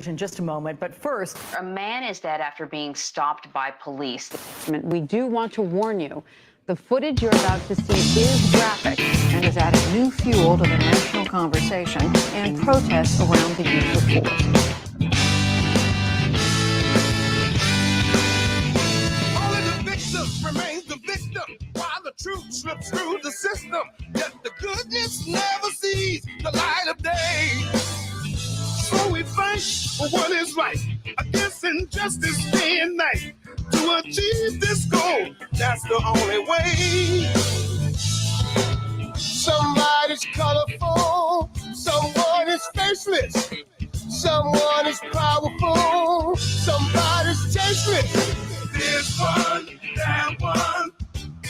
In just a moment, but first, a man is dead after being stopped by police. We do want to warn you, the footage you're about to see is graphic and has added new fuel to the national conversation and protests around the use of force. Only the victim remains the victim while the truth slips through the system. Yet the goodness never sees the light of day. So we fight for what is right against injustice day and night. To achieve this goal, that's the only way. Somebody's colorful, someone is faceless, someone is powerful, somebody's tasteless. There's one, that one,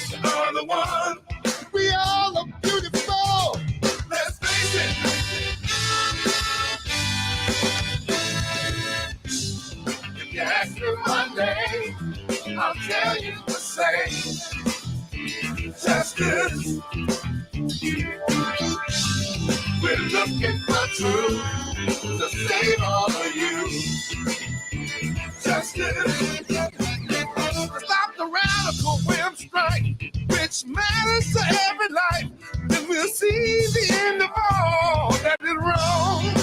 the other one. We all are beautiful. Let's face it. If you ask me my name, I'll tell you the same. Justice. We're looking for truth to save all of you. Justice. Stop the radical web strike, which matters to every life. Then we'll see the end of all that is wrong.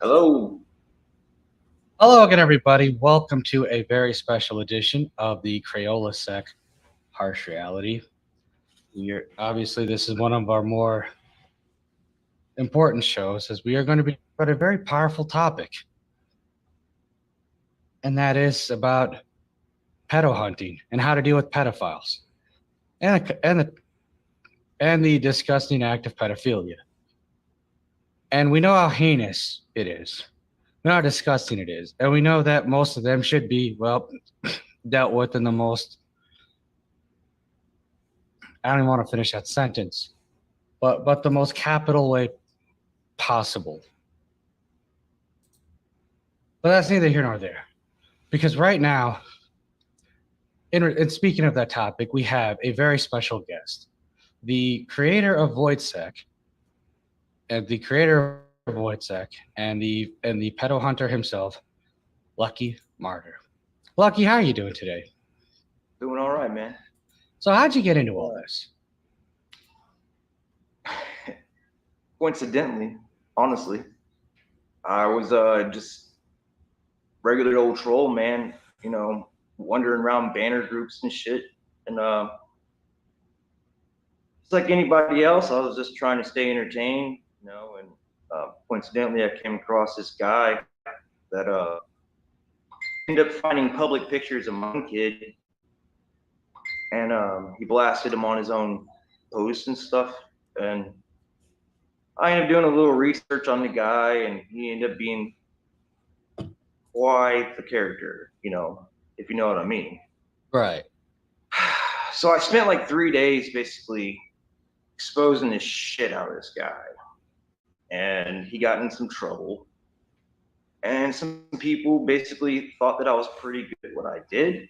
Hello. Hello again, everybody. Welcome to a very special edition of the CrayolaSec Harsh Reality. Obviously, this is one of our more important shows, as we are going to be about a very powerful topic, and that is about pedo hunting and how to deal with pedophiles and the disgusting act of pedophilia. And we know how heinous it is. We know how disgusting it is. And we know that most of them should be, well, dealt with in the most, I don't even want to finish that sentence, but the most capital way possible. But that's neither here nor there. Because right now, in speaking of that topic, we have a very special guest. The creator of VoidSec, and the pedo hunter himself, Lucky Mortis. Lucky, how are you doing today? Doing all right, man. So how'd you get into all this? Coincidentally, honestly, I was just regular old troll, man, you know, wandering around banner groups and shit. And it's like anybody else, I was just trying to stay entertained, you know, and coincidentally, I came across this guy that ended up finding public pictures of my kid, and he blasted him on his own posts and stuff. And I ended up doing a little research on the guy, and he ended up being quite the character, you know, if you know what I mean. Right. So I spent like 3 days basically exposing the shit out of this guy. And he got in some trouble. And some people basically thought that I was pretty good at what I did.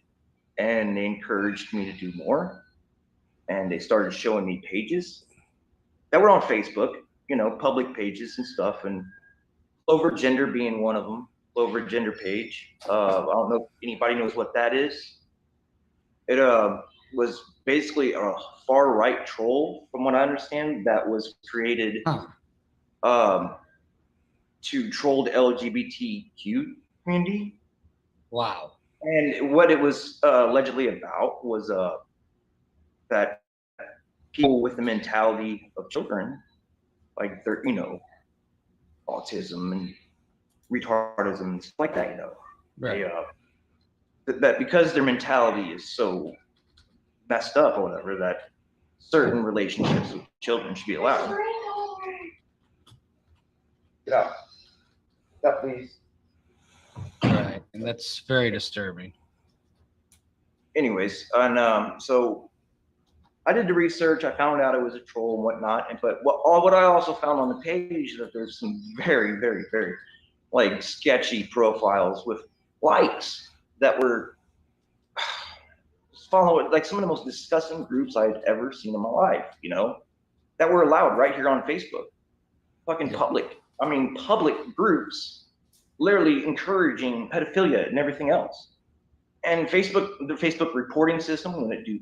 And they encouraged me to do more. And they started showing me pages that were on Facebook, you know, public pages and stuff. And Clover Gender being one of them, Clover Gender page. I don't know if anybody knows what that is. It was basically a far right troll, from what I understand, that was created to troll the LGBTQ community. Wow. And what it was allegedly about was that people with the mentality of children, like they're, you know, autism and retardism and stuff like that, you know, right. That because their mentality is so messed up or whatever, that certain relationships with children should be allowed. Get out. Stop, please. Right, and that's very disturbing. Anyways, and so I did the research. I found out it was a troll and whatnot. But what I also found on the page is that there's some very, very, very like sketchy profiles with likes that were following like some of the most disgusting groups I'd ever seen in my life, you know, that were allowed right here on Facebook. Fucking public. I mean, public groups literally encouraging pedophilia and everything else. And Facebook, the Facebook reporting system, when it do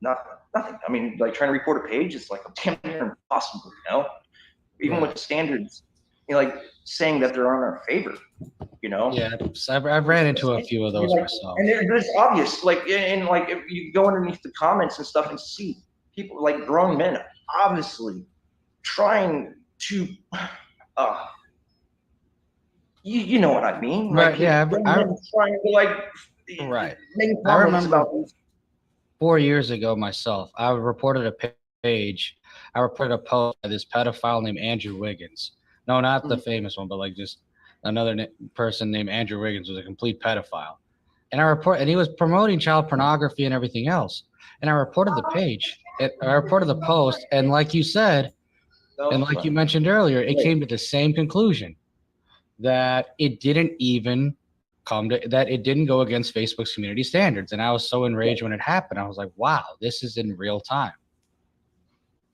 nothing. I mean, like trying to report a page is like damn near impossible, you know? Even with the standards, you know, like saying that they're on our favor, you know? Yeah, I've ran into a few of those like, myself. And there's obvious, like, and like if you go underneath the comments and stuff and see people like grown men obviously trying to, you know what I mean? Right, like, yeah, trying to like, right. make I comments remember about these. 4 years ago myself, I reported a page. I reported a post by this pedophile named Andrew Wiggins. No, not the famous one, but like just another person named Andrew Wiggins was a complete pedophile. And he was promoting child pornography and everything else. And I reported the page. I reported the post, and like you said, and like you mentioned earlier, it came to the same conclusion that it didn't even that it didn't go against Facebook's community standards. And I was so enraged when it happened. I was like, wow, this is in real time.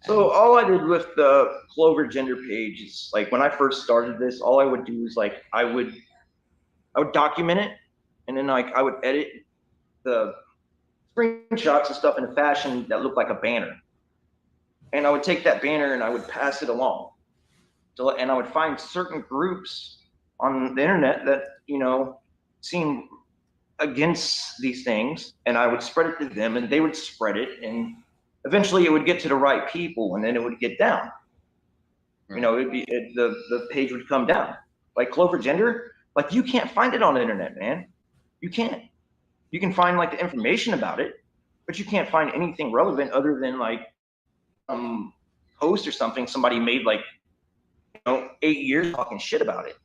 So all I did with the Clover gender page is like when I first started this, all I would do is like I would document it, and then like I would edit the screenshots and stuff in a fashion that looked like a banner. And I would take that banner and I would pass it along. And I would find certain groups on the internet that, you know, seem against these things, and I would spread it to them and they would spread it, and eventually it would get to the right people, and then it would get down. You know, the page would come down. Like Clover Gender, like you can't find it on the internet, man. You can't. You can find like the information about it, but you can't find anything relevant other than like post or something somebody made like, you know, 8 years talking shit about it.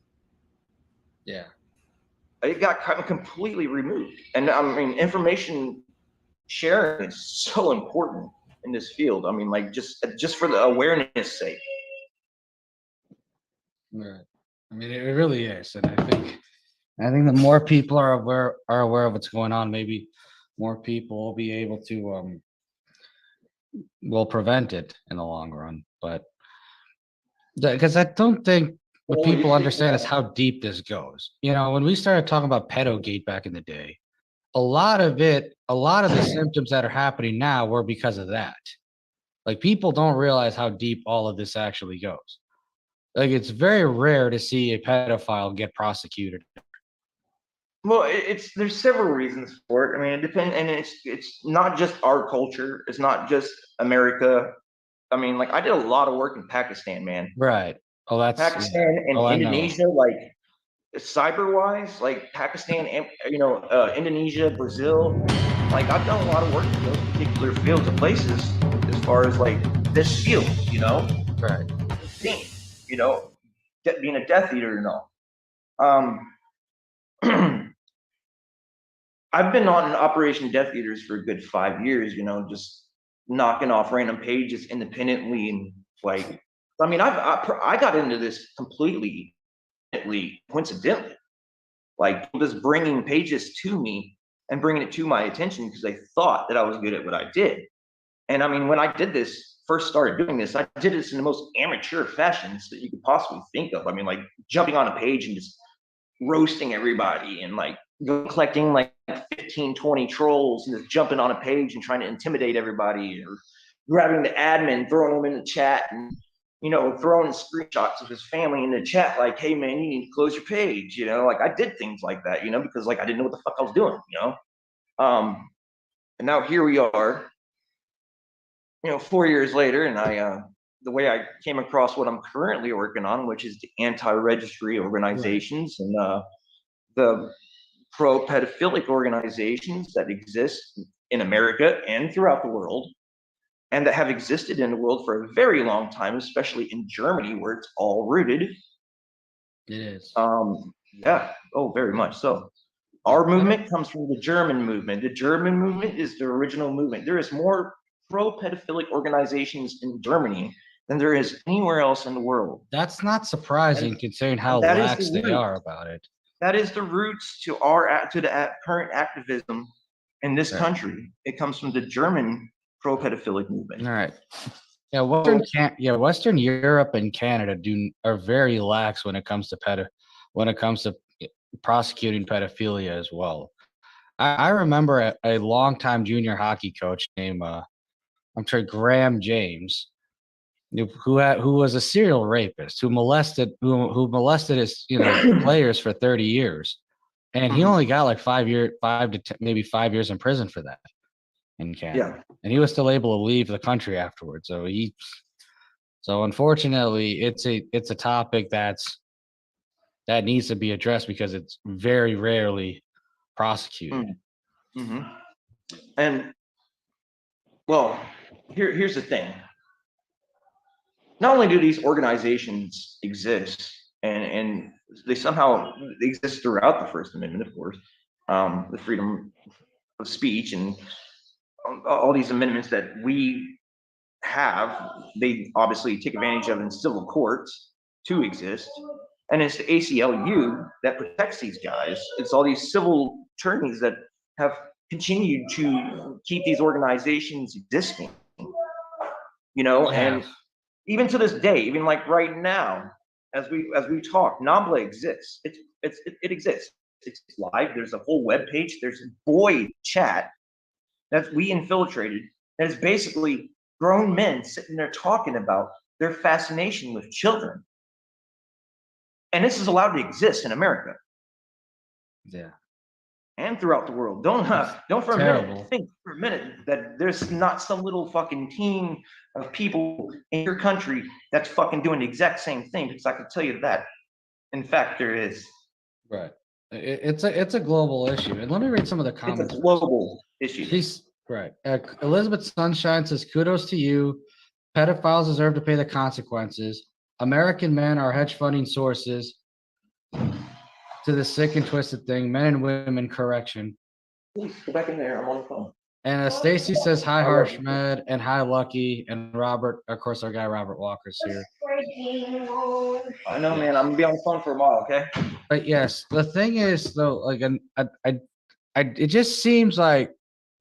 Yeah. It got completely removed. And I mean, information sharing is so important in this field. I mean, like just for the awareness sake. Right. I mean, it really is. And I think the more people are aware of what's going on, maybe more people will be able to will prevent it in the long run. But because I don't think what people understand is how deep this goes. You know, when we started talking about pedogate back in the day, a lot of the symptoms that are happening now were because of that. Like people don't realize how deep all of this actually goes. Like it's very rare to see a pedophile get prosecuted. Well, there's several reasons for it. I mean, it depends, and it's not just our culture. It's not just America. I mean, like I did a lot of work in Pakistan, man. Right. Oh, that's Pakistan and Indonesia, like cyber-wise, like Pakistan and Indonesia, Brazil. Like I've done a lot of work in those particular fields and places as far as like this field, you know. Right. You know, being a Death Eater and all. I've been on Operation Death Eaters for a good 5 years, you know, just knocking off random pages independently, and like, I mean, I got into this completely coincidentally, like just bringing pages to me and bringing it to my attention because they thought that I was good at what I did. And I mean, when I first started doing this, I did this in the most amateur fashions that you could possibly think of. I mean, like jumping on a page and just roasting everybody and like collecting like 15, 20 trolls and just jumping on a page and trying to intimidate everybody, or grabbing the admin, throwing them in the chat, and, you know, throwing screenshots of his family in the chat, like, hey man, you need to close your page, you know, like I did things like that, you know, because like I didn't know what the fuck I was doing, you know. And now here we are, you know, 4 years later, and the way I came across what I'm currently working on, which is the anti-registry organizations and the pro-pedophilic organizations that exist in America and throughout the world, and that have existed in the world for a very long time, especially in Germany, where it's all rooted. It is. Yeah. Oh, very much so. Our movement comes from the German movement. The German movement is the original movement. There is more pro-pedophilic organizations in Germany than there is anywhere else in the world. That's not surprising considering how that is lax the they root. are about it. That is the roots to the current activism in this country. It comes from the German pro-pedophilic movement. All right. Yeah, Western Europe and Canada are very lax when it comes to prosecuting pedophilia as well. I remember a longtime junior hockey coach named Graham James, who was a serial rapist who molested his players for 30 years, and he only got like 5 years in prison for that in Canada, and he was still able to leave the country afterwards. So unfortunately, it's a topic that needs to be addressed because it's very rarely prosecuted. And well, here's the thing. Not only do these organizations exist, and they somehow exist throughout the First Amendment, of course, the freedom of speech and all these amendments that we have, they obviously take advantage of in civil courts to exist. And it's the ACLU that protects these guys. It's all these civil attorneys that have continued to keep these organizations existing, and even to this day, even like right now, as we talk, NAMBLA exists. It exists. It's live. There's a whole web page. There's a boy chat that we infiltrated. That is basically grown men sitting there talking about their fascination with children. And this is allowed to exist in America. Yeah. And throughout the world. Don't for a minute think for a minute that there's not some little fucking team of people in your country that's fucking doing the exact same thing, because I can tell you that. In fact, there is. Right. It's a global issue. And let me read some of the comments. It's a global issue. She's right. Elizabeth Sunshine says, kudos to you. Pedophiles deserve to pay the consequences. American men are hedge funding sources to the sick and twisted thing. Men and women, correction. Please go back in there. I'm on the phone. And Stacy says, hi, Harsh Med, and hi, Lucky, and Robert. Of course, our guy Robert Walker's here. I know, man. I'm gonna be on the phone for a while, okay? But yes, the thing is, though, like, it just seems like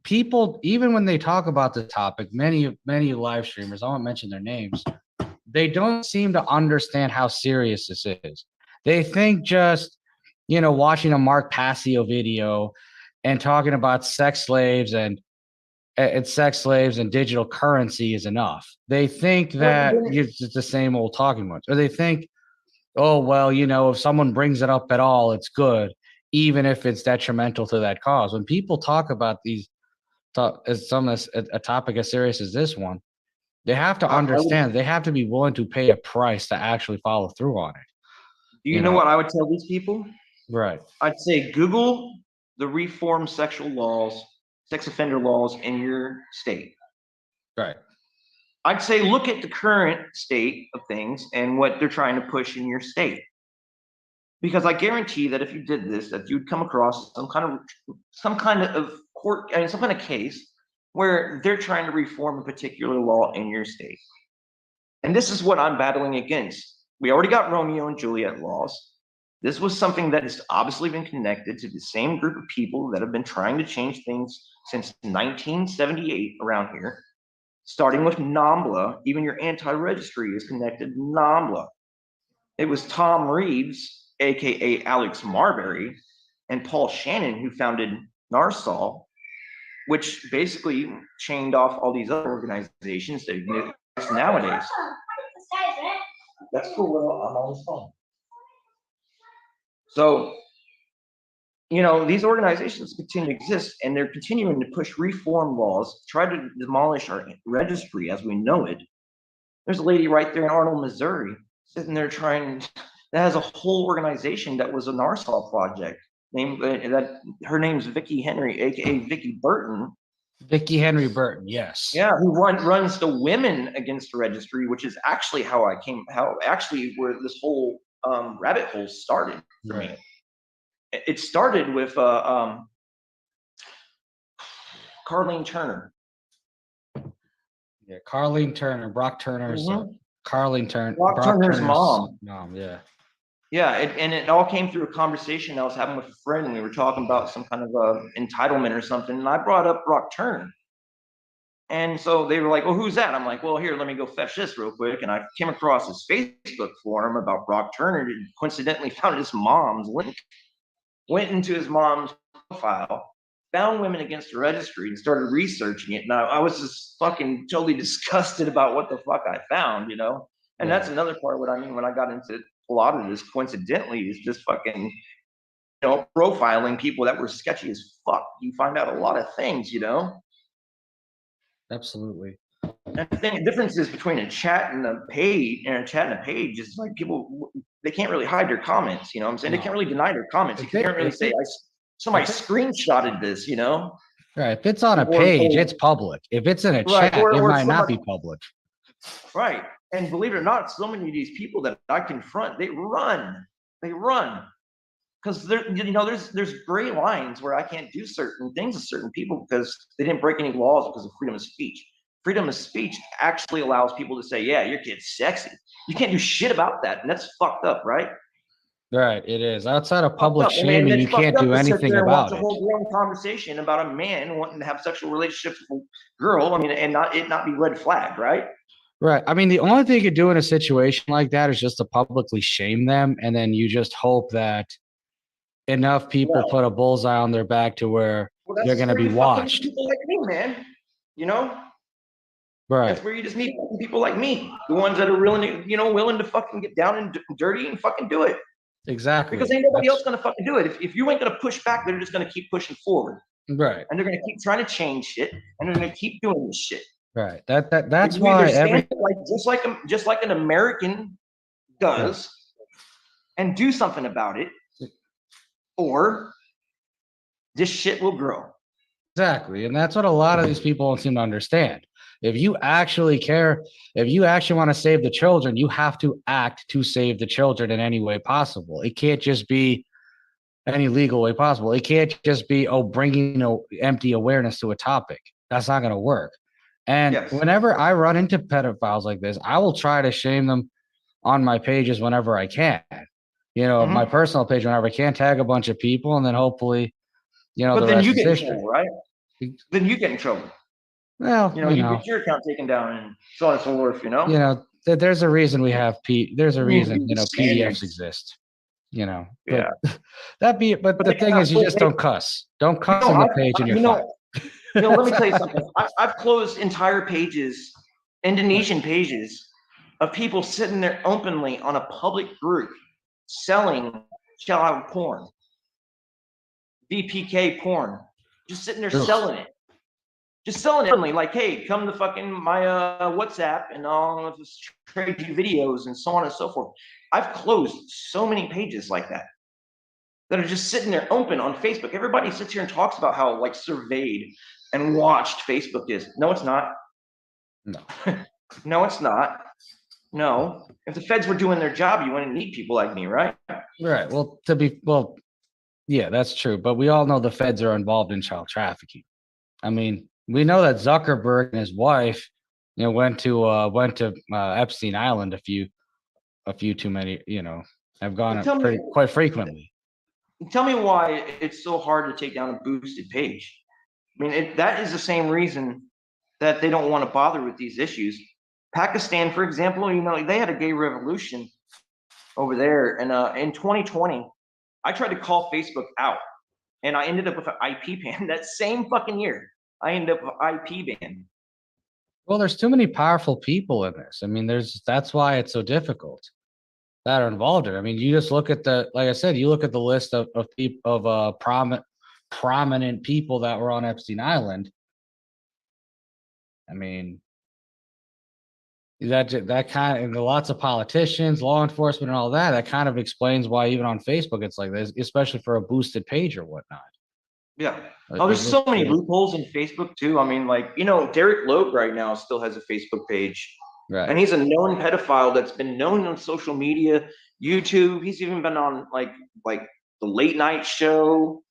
people, even when they talk about the topic, many live streamers, I won't mention their names, they don't seem to understand how serious this is. They think just, watching a Mark Passio video and talking about sex slaves and digital currency is enough. They think that it's the same old talking points, or they think, oh, well, if someone brings it up at all, it's good, even if it's detrimental to that cause. When people talk about a topic as serious as this one, they have to understand, they have to be willing to pay a price to actually follow through on it. Do you know what I would tell these people? Right. I'd say Google the reform sex offender laws in your state. Right. I'd say look at the current state of things and what they're trying to push in your state. Because I guarantee that if you did this, that you'd come across some kind of court, some kind of case where they're trying to reform a particular law in your state. And this is what I'm battling against. We already got Romeo and Juliet laws. This was something that has obviously been connected to the same group of people that have been trying to change things since 1978 around here, starting with NAMBLA. Even your anti-registry is connected to NAMBLA. It was Tom Reeves, aka Alex Marbury, and Paul Shannon who founded NARSOL, which basically chained off all these other organizations that exist nowadays. That's cool. I'm on the phone. So, these organizations continue to exist, and they're continuing to push reform laws, try to demolish our registry as we know it. There's a lady right there in Arnold, Missouri, sitting there that has a whole organization that was a NARSOL project. Her name's Vicki Henry, aka Vicki Burton. Vicki Henry Burton, yes. Yeah, who runs the Women Against the Registry, which is actually where this whole rabbit hole started for me. It started with Carlene Turner. Yeah, Carlene Turner, Brock Turner's son. Brock Turner's mom. Yeah. Yeah, and it all came through a conversation I was having with a friend, and we were talking about some kind of entitlement or something, and I brought up Brock Turner. And so they were like, well, who's that? I'm like, well, here, let me go fetch this real quick. And I came across his Facebook forum about Brock Turner, and coincidentally found his mom's link, went into his mom's profile, found Women Against the Registry, and started researching it. And I was just fucking totally disgusted about what the fuck I found, you know? And that's another part of what I mean when I got into a lot of this, coincidentally, is just fucking, you know, profiling people that were sketchy as fuck. You find out a lot of things, you know? Absolutely. And I think the difference is between a chat and a page, is like people, they can't really hide their comments, you know what I'm saying? They can't really deny their comments. You can't really say, somebody screenshotted this, you know? Right. If it's on a page, it's public. If it's in a chat, it might not be public. Right. And believe it or not, so many of these people that I confront, they run. Because there's gray lines where I can't do certain things to certain people because they didn't break any laws because of freedom of speech. Freedom of speech actually allows people to say, yeah, your kid's sexy. You can't do shit about that. And that's fucked up, right? Right, it is. Outside of public shaming, you can't do anything about it. A whole long conversation about a man wanting to have sexual relationships with a girl, I mean, and not be red flagged, right? Right. I mean, the only thing you could do in a situation like that is just to publicly shame them, and then you just hope that enough people put a bullseye on their back to where they're going to be watched. People like me, man. You know? Right. That's where you just need people like me, the ones that are willing to fucking get down and dirty and fucking do it. Exactly. Because ain't nobody else gonna fucking do it. If you ain't gonna push back, they're just gonna keep pushing forward. Right. And they're gonna keep trying to change shit, and they're gonna keep doing this shit. Right. That's why just like an American does, and do something about it, or this shit will grow. Exactly. And that's what a lot of these people don't seem to understand. If you actually care, if you actually want to save the children, you have to act to save the children in any way possible. It can't just be any legal way possible. It can't just be, bringing empty awareness to a topic. That's not going to work. And whenever I run into pedophiles like this, I will try to shame them on my pages whenever I can. You know, my personal page whenever I can, tag a bunch of people, and then hopefully, but then you get in trouble, right? Then you get in trouble. Well, you get your account taken down and so on and so forth, you know? You know, there's a reason we have there's a reason, PDFs exist, you know. But but the thing is, you just don't cuss. Don't cuss on the page and you're fine. Let me tell you something. I've closed entire pages, Indonesian pages, of people sitting there openly on a public group selling child porn, VPK porn, just sitting there selling it. Just selling it, like, hey, come to fucking my WhatsApp and I'll trade you videos and so on and so forth. I've closed so many pages like that are just sitting there open on Facebook. Everybody sits here and talks about how like surveyed and watched Facebook is. No, it's not. No. No, it's not. No. If the feds were doing their job, you wouldn't need people like me, right? Right. Well, yeah, that's true. But we all know the feds are involved in child trafficking. I mean, we know that Zuckerberg and his wife, went to Epstein Island a few too many, have gone quite frequently. Tell me why it's so hard to take down a boosted page. I mean, that is the same reason that they don't want to bother with these issues. Pakistan, for example, they had a gay revolution over there, and in 2020, I tried to call Facebook out, and I ended up with an IP ban that same fucking year. I ended up with an IP ban. Well, there's too many powerful people in this. I mean, that's why it's so difficult that are involved in it. I mean, you just look at like I said, you look at the list of prominent people that were on Epstein Island. I mean, that kind of, and lots of politicians, law enforcement, and all that kind of explains why even on Facebook it's like this, especially for a boosted page or whatnot. Yeah. Oh, there's so many loopholes in Facebook too. I mean, like, Derek Loeb right now still has a Facebook page. Right. And he's a known pedophile that's been known on social media, YouTube. He's even been on like the late night show,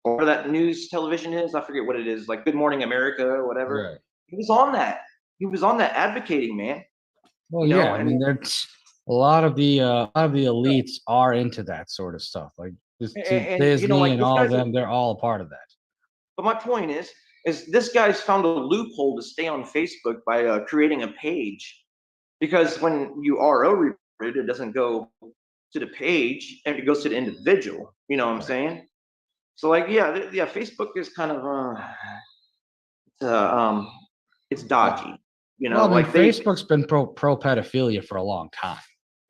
or that news television is. I forget what it is, like Good Morning America or whatever. Right. He was on that. He was on that advocating, man. Well, you know, yeah, I mean, there's a lot of the elites are into that sort of stuff. Like you know, Disney like and this all of guy's. them, they're all a part of that. But my point is this guy's found a loophole to stay on Facebook by creating a page, because when you RO report it, it doesn't go to the page and it goes to the individual. You know what I'm saying? So like, yeah, Facebook is kind of it's dodgy. You Well, know, I mean, like Facebook's been pro pedophilia for a long time.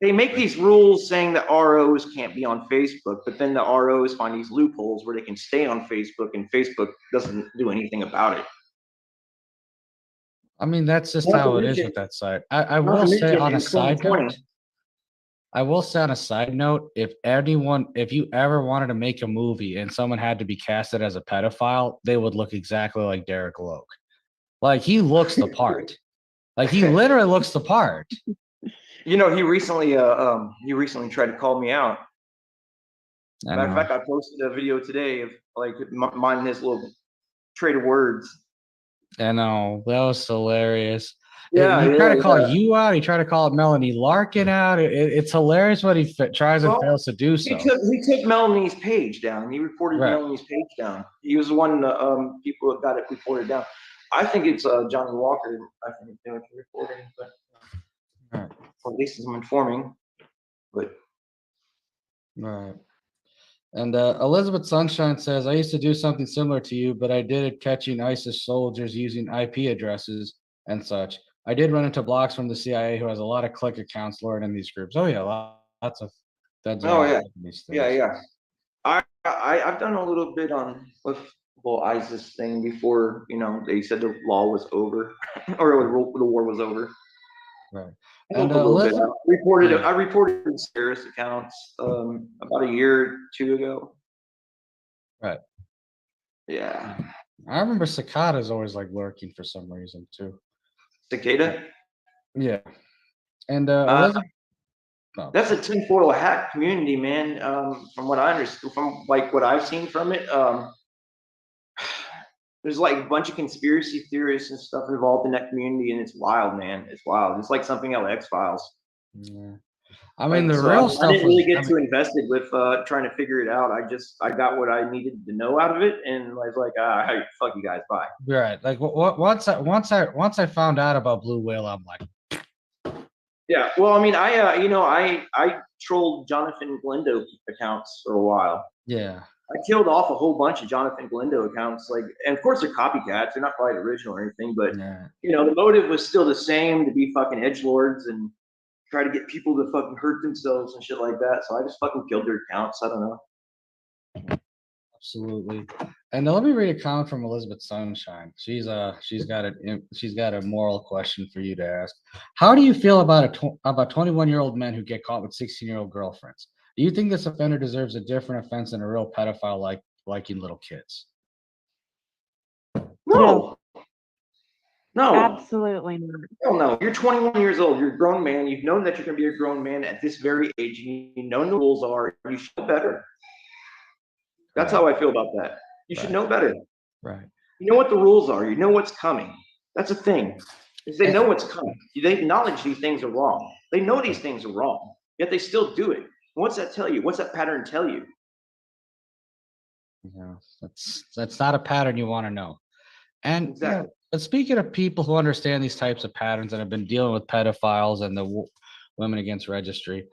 they make these rules saying that ROs can't be on Facebook, but then the ROs find these loopholes where they can stay on Facebook, and Facebook doesn't do anything about it. I mean, that's just Not to how it is mention- with that site. I Not to will say mention on a in side 2020 note, if you ever wanted to make a movie and someone had to be casted as a pedophile, they would look exactly like Derek Loke. Like, he looks the part. Like, he literally looks the part. You know, he recently tried to call me out. Matter of fact, I posted a video today of like mine and his little trade of words. I know, that was hilarious. Yeah, He tried to call yeah. you out. He tried to call Melanie Larkin out. It's hilarious what he tries and fails to do so. He took Melanie's page down. He reported Right. Melanie's page down. He was one of the people that got it reported down. I think it's Johnny Walker. I think they were reporting, but Right. or at least I'm informing. But Right. And Elizabeth Sunshine says, I used to do something similar to you, but I did it catching ISIS soldiers using IP addresses and such. I did run into blocks from the CIA who has a lot of click accounts lured in these groups. Oh, yeah, lots of that. Oh, yeah. Yeah. I've done a little bit on with the whole ISIS thing before. You know, they said the law was over, or the war was over. Right. And And Elizabeth, I reported terrorist accounts about a year or two ago. Right. Yeah. I remember Cicada's always like lurking for some reason too. Cicada. Yeah. And Elizabeth, no. That's a tinfoil hat community, man. From what I understand, from like what I've seen from it, there's like a bunch of conspiracy theorists and stuff involved in that community, and it's wild, man. It's wild. It's like something out of X-Files. Yeah. I mean, the So real I stuff didn't really get was, too invested with trying to figure it out. I got what I needed to know out of it, and I was like, hey, fuck you guys, bye. right. Like once I found out about Blue Whale, I'm like, yeah. Well, I mean, I trolled Jonathan Glendo accounts for a while. yeah. I killed off a whole bunch of Jonathan Glendo accounts, like, and of course they're copycats. They're not probably original or anything, but Yeah. you know, the motive was still the same, to be fucking edgelords and try to get people to fucking hurt themselves and shit like that. So I just fucking killed their accounts. I don't know. Absolutely. And let me read a comment from Elizabeth Sunshine. She's got a moral question for you to ask. How do you feel about 21-year-old men who get caught with 16-year-old girlfriends? Do you think this offender deserves a different offense than a real pedophile liking little kids? No. No. Absolutely not. Hell no. You're 21 years old. You're a grown man. You've known that you're going to be a grown man at this very age. You know what the rules are. You should know better. That's how I feel about that. You should know better. Right. You know what the rules are. You know what's coming. That's a thing. Is they know what's coming. They acknowledge these things are wrong. They know these things are wrong, yet they still do it. What's that tell you? What's that pattern tell you? Yeah, that's not a pattern you want to know. And Exactly. but speaking of people who understand these types of patterns and have been dealing with pedophiles and the Women Against Registry,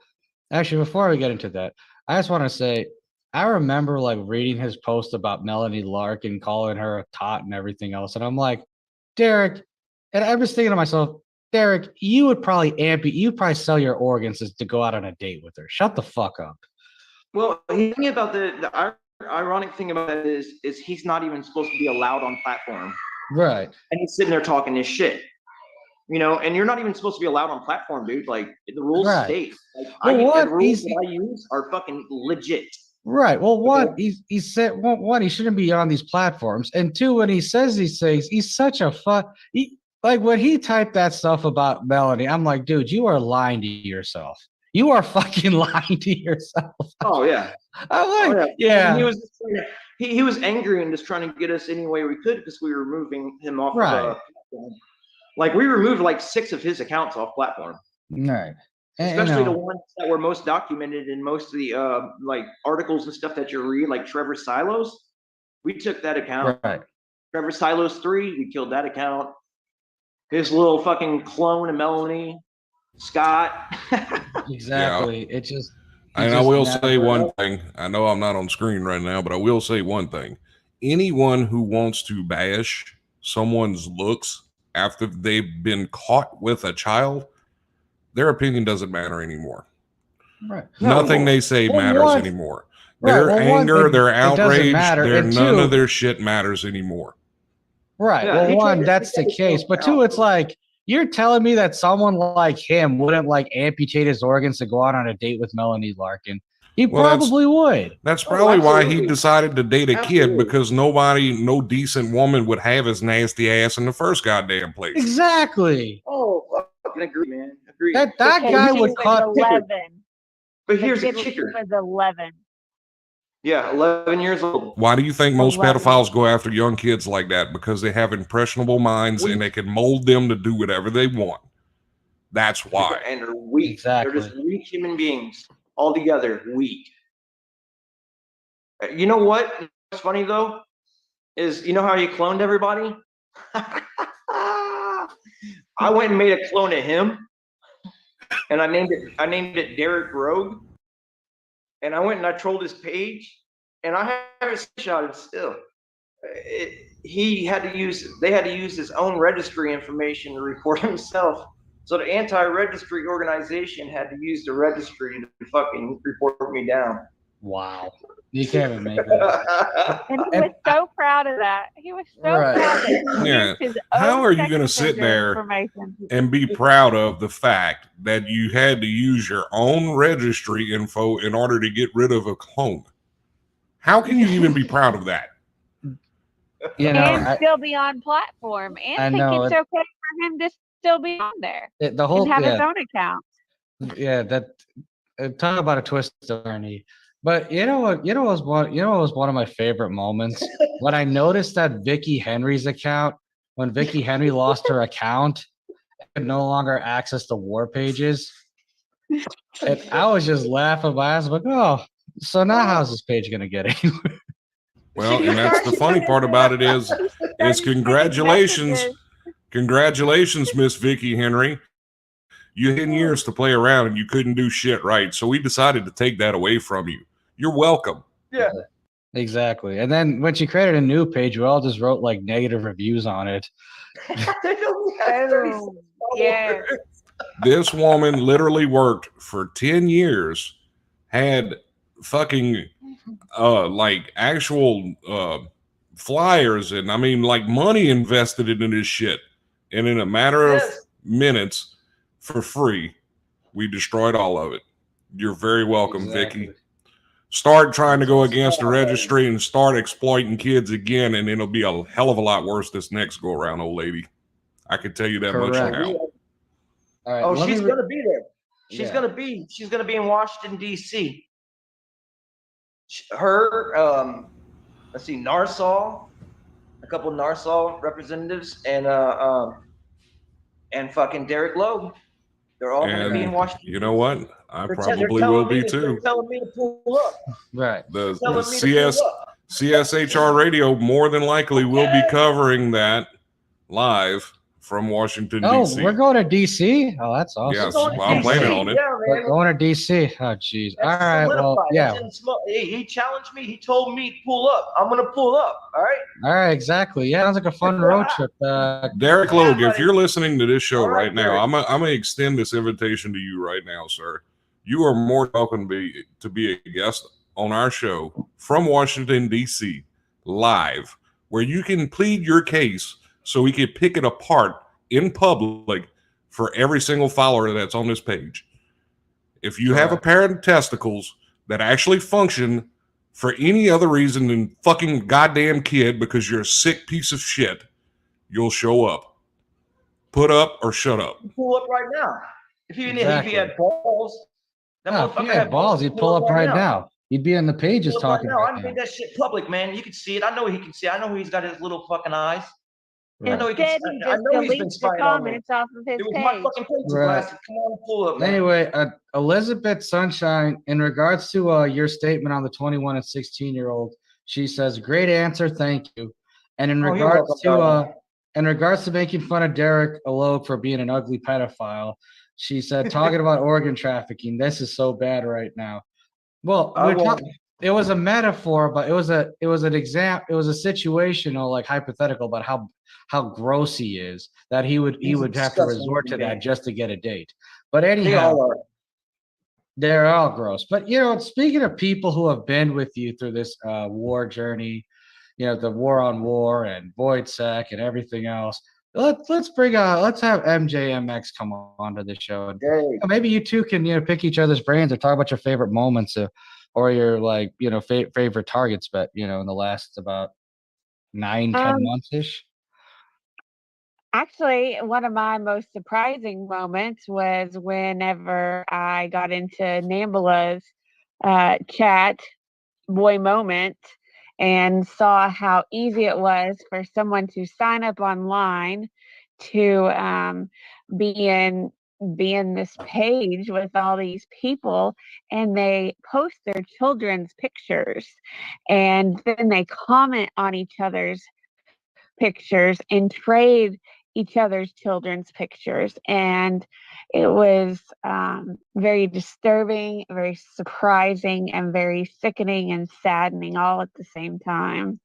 actually, before we get into that, I just want to say I remember like reading his post about Melanie Larkin, calling her a tot and everything else, and I'm like, Derek, and I'm just thinking to myself, Derek, you would probably sell your organs to go out on a date with her. Shut the fuck up. Well, the thing about the ironic thing about that is he's not even supposed to be allowed on platform. Right. And he's sitting there talking this shit. You know, and you're not even supposed to be allowed on platform, dude. Like the rules state. Like, the rules that I use are fucking legit. Right. Well, one, he said, one, he shouldn't be on these platforms, and two, when he says these things, he's such a like when he typed that stuff about Melanie, I'm like, dude, you are lying to yourself. You are fucking lying to yourself. Oh yeah. I'm like, yeah. He was angry and just trying to get us any way we could because we were removing him off. Right. Like we removed like 6 of his accounts off platform. Right. And, Especially the ones that were most documented in most of the like articles and stuff that you read, like Trevor Silos. We took that account. right. Trevor Silos 3, we killed that account. His little fucking clone of Melanie Scott. Exactly. It just. And I will say one thing. I know I'm not on screen right now, but I will say one thing. Anyone who wants to bash someone's looks after they've been caught with a child, their opinion doesn't matter anymore. Right. Nothing they say matters anymore. Their anger, their outrage, none of their shit matters anymore. Right. Yeah, Well, one, that's the case. But two, it's like, you're telling me that someone like him wouldn't like amputate his organs to go out on a date with Melanie Larkin. He probably would. That's probably why he decided to date a kid, because no decent woman would have his nasty ass in the first goddamn place. Exactly. Oh, fucking agree, man. Agree. That guy would cut. 11. But here's the the kicker. Was 11. Yeah, 11 years old. Why do you think most 11. pedophiles go after young kids like that? Because they have impressionable minds and they can mold them to do whatever they want. That's why. And they're weak. Exactly. They're just weak human beings altogether. Weak. You know what? What's funny though is, you know how you cloned everybody? I went and made a clone of him, and I named it Derek Rogue. And I went and I trolled his page, and I have it screenshotted still. They had to use his own registry information to report himself. So the anti-registry organization had to use the registry to fucking report me down. Wow. You can't even make it. And he was so proud of that. He was so proud that he used his How own are you going to sex sit there information. and be proud of the fact that you had to use your own registry info in order to get rid of a clone? How can you even be proud of that? You know, And still be on platform and think it's okay for him to still be on there the whole and have his own account. Yeah, that talk about a twist of irony. But you know what was one of my favorite moments when I noticed that Vicky Henry's account, when Vicky Henry lost her account and no longer access the war pages. And I was just laughing my ass like, oh, so now how's this page gonna get anywhere? Well, and that's the funny part about it is congratulations, Miss Vicky Henry. You had years to play around and you couldn't do shit right. So we decided to take that away from you. You're welcome. Yeah. Exactly. And then when she created a new page, we all just wrote like negative reviews on it. Oh, yeah. This woman literally worked for 10 years, had fucking like actual flyers and I mean like money invested into this shit. And in a matter of minutes for free, we destroyed all of it. You're very welcome, Vicky. Start trying to go against the registry and start exploiting kids again, and it'll be a hell of a lot worse this next go around, old lady. I can tell you that much now. All right, Oh, she's gonna be there. She's gonna be in Washington, D.C. Her, let's see, Narsau, a couple of Narsau representatives, and fucking Derek Loeb. They're all gonna be in Washington. You know what? I probably will be too. They're telling me to pull up. Right. The CSHR radio more than likely will be covering that live from Washington, D.C. Oh, we're going to D.C.? Oh, that's awesome. Yes, well, I'm planning on it. Yeah, We're going to D.C. Oh, jeez. All right, well, yeah. He challenged me. He told me to pull up. I'm going to pull up, all right? All right, exactly. Yeah, sounds like a fun road trip. Derek Logue, if you're listening to this show right now, I'm going to extend this invitation to you right now, sir. You are more welcome to be a guest on our show from Washington, D.C., live, where you can plead your case so we can pick it apart in public for every single follower that's on this page. If you have a pair of testicles that actually function for any other reason than fucking goddamn kid because you're a sick piece of shit, you'll show up. Put up or shut up. Pull up right now. If he had balls, if he had balls, he'd pull up right now. He'd be in the pages talking right now. right I now. made that shit public, man. You can see it. I know he can see it. I know he's got his little fucking eyes. I know Instead, he I just know he's been deletes the spying on me. comments off of his It was my page. fucking page you Right. blasted. Come on, pull up, man. Anyway, Elizabeth Sunshine, in regards to your statement on the 21 and 16-year-old, she says, "Great answer, thank you." And in Oh, you're regards welcome, to darling. in regards to making fun of Derek Alok for being an ugly pedophile, she said, "Talking about organ trafficking, this is so bad right now." Well, I won't. it was a metaphor, but it was an situational, like hypothetical about how gross he is, that he would He's a have to disgusting resort to human that being. just to get a date. But They anyhow, all are. they're all gross. But speaking of people who have been with you through this war journey, the war on war and VoidSec and everything else. Let's have MJMX come on to the show, and maybe you two can pick each other's brains or talk about your favorite moments or your favorite targets, but in the last about 9-10 months ish. Actually, one of my most surprising moments was whenever I got into Nambula's chat boy moment and saw how easy it was for someone to sign up online to be in this page with all these people, and they post their children's pictures and then they comment on each other's pictures and trade each other's children's pictures. And it was very disturbing, very surprising, and very sickening and saddening all at the same time.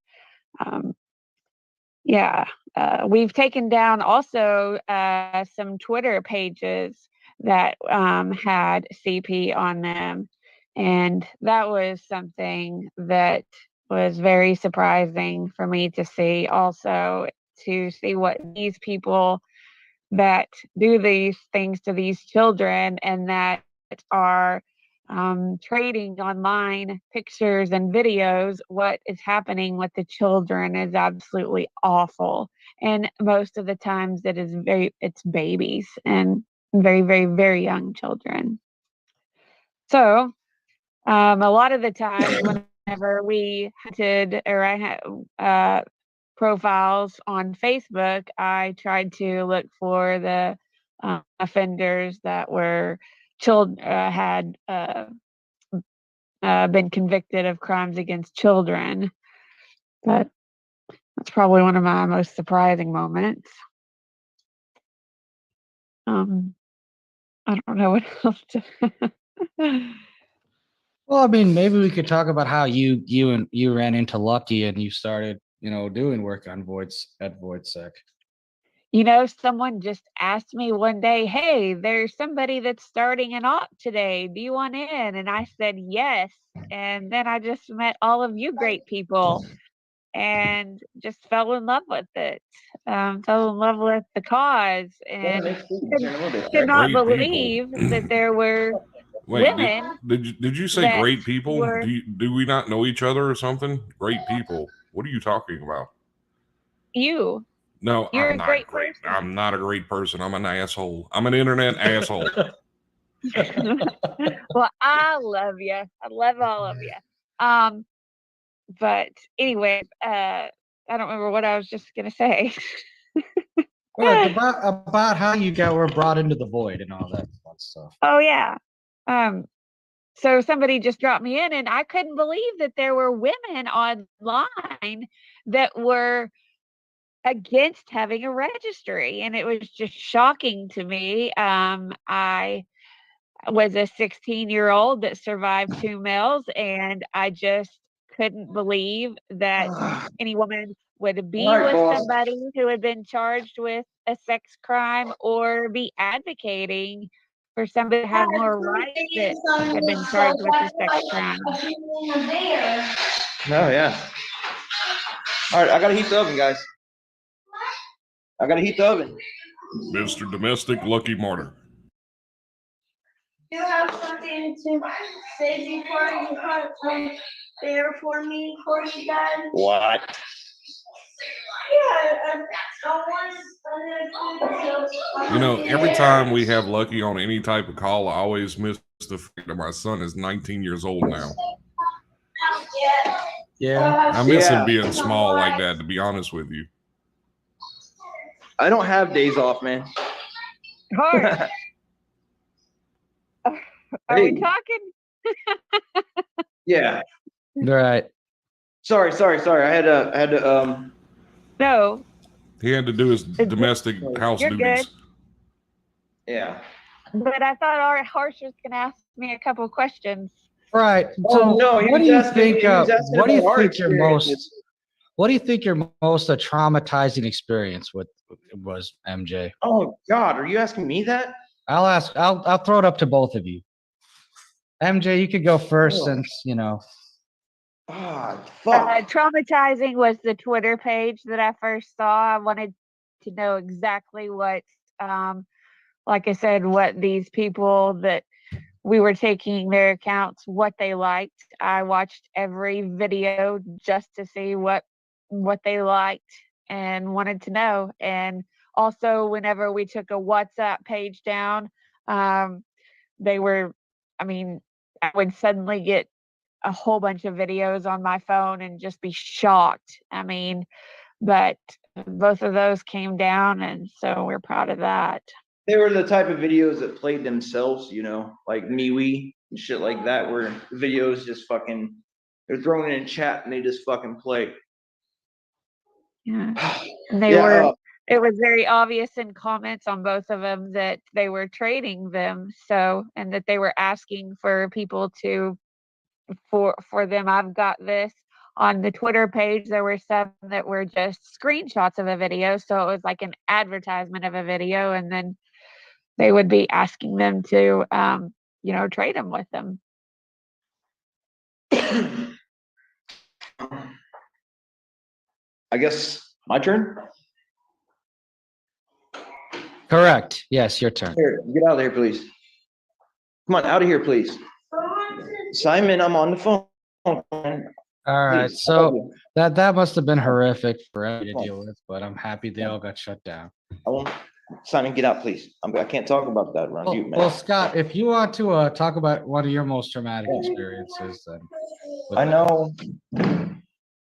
We've taken down also some Twitter pages that had CP on them, and that was something that was very surprising for me to see, also to see what these people that do these things to these children and that are trading online pictures and videos, what is happening with the children is absolutely awful. And most of the times it's babies and very, very, very young children. So a lot of the times whenever we hunted or I had profiles on Facebook, I tried to look for the offenders that were had been convicted of crimes against children. But that's probably one of my most surprising moments. I don't know what else to. Well, I mean, maybe we could talk about how you ran into Lucky and you started, doing work on VoidSec. Someone just asked me one day, "Hey, there's somebody that's starting an op today. Do you want in?" And I said yes. And then I just met all of you great people and just fell in love with it. Fell in love with the cause and could not believe that there were women. Did you say great people? Do we not know each other or something? Great people. What are you talking about? You. No, You're I'm not great. I'm not a great person. I'm an asshole. I'm an internet asshole. Well, I love you. I love all of you. But anyway, I don't remember what I was just gonna say. Well, about how you were brought into the void and all that fun stuff. Oh yeah. So somebody just dropped me in, and I couldn't believe that there were women online that were against having a registry, and it was just shocking to me. I was a 16-year-old that survived 2 males, and I just couldn't believe that any woman would be with somebody who had been charged with a sex crime or be advocating for somebody to have more rights that had been charged with a sex crime. Oh, yeah. All right, I got to heat the oven, guys. I got to heat the oven. Mr. Domestic Lucky Mortis. You have something to say before you come there for me, Dad? What? Yeah, Every time we have Lucky on any type of call, I always miss the fact that my son is 19 years old now. Yeah. I miss him being small like that, to be honest with you. I don't have days off, man. Harsh, are we Hey. talking? Yeah. Right. Sorry. I had to. No, He had to do his domestic house you're duties. good. Yeah. But I thought our Harsh was going to ask me a couple questions. Right. Oh, So, no, he what was do you asking- think? he was asking What do you about our think your most? experiences. What do you think your most traumatizing experience with was, MJ? Oh God, are you asking me that? I'll ask. I'll throw it up to both of you. MJ, you could go first, Oh. since you know. Ah, fuck. Traumatizing was the Twitter page that I first saw. I wanted to know exactly what, like I said, what these people that we were taking their accounts, what they liked. I watched every video just to see what they liked and wanted to know. And also, whenever we took a WhatsApp page down, they were, I mean, I would suddenly get a whole bunch of videos on my phone and just be shocked. I mean, but both of those came down, and so we're proud of that. They were the type of videos that played themselves, you know, like MeWe and shit like that, where videos just fucking, they're thrown in chat and they just fucking play. Yeah. And they Yeah, were, it was very obvious in comments on both of them that they were trading them. So, and that they were asking for people to, for them. I've got this on the Twitter page. There were some that were just screenshots of a video. So it was like an advertisement of a video. And then they would be asking them to, you know, trade them with them. I guess my turn. Correct. Yes, your turn. Here, get out of here, please. Come on, out of here, please. Simon, I'm on the phone. All right. Please, So that must have been horrific for everybody to deal with, but I'm happy they all got shut down. I won't. Simon, get out, please. I can't talk about that around you, man. Well, Scott, if you want to talk about one of your most traumatic experiences, then I know.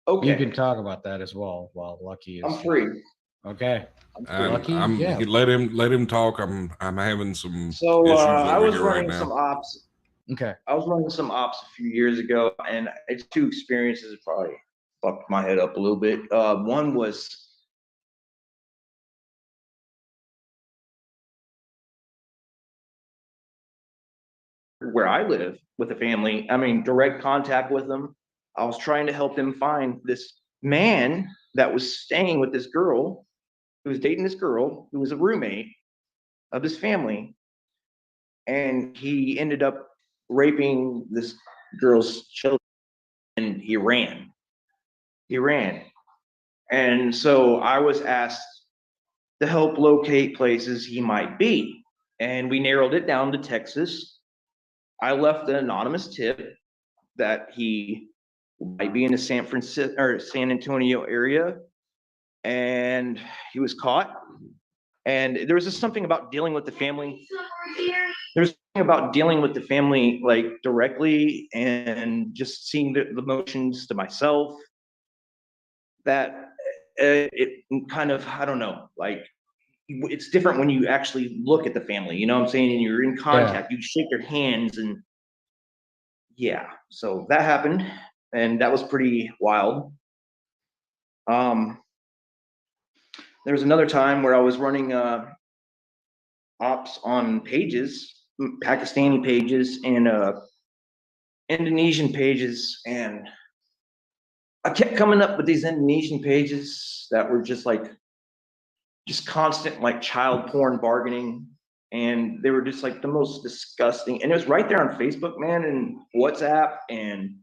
Okay. you can talk about that as well. While Lucky is, I'm free. Okay. Lucky, Yeah. Let him talk. I'm having some So issues I over was here right running now. some ops. Okay. I was running some ops a few years ago, and it's two experiences that probably fucked my head up a little bit. One was where I live with a family. I mean, direct contact with them. I was trying to help them find this man that was staying with this girl, who was dating this girl, who was a roommate of his family. And he ended up raping this girl's children, and he ran. And so I was asked to help locate places he might be. And we narrowed it down to Texas. I left an anonymous tip that he might be in the San Francisco or San Antonio area, and he was caught. And there was just something about dealing with the family. There's something about dealing with the family like directly and just seeing the emotions to myself that it kind of, I don't know, like it's different when you actually look at the family, you know what I'm saying? And you're in contact, you shake their hands, and yeah, so that happened, and that was pretty wild. There was another time where I was running ops on pages, Pakistani pages and Indonesian pages, and I kept coming up with these Indonesian pages that were just constant like child porn bargaining, and they were just like the most disgusting. And it was right there on Facebook, man, and WhatsApp and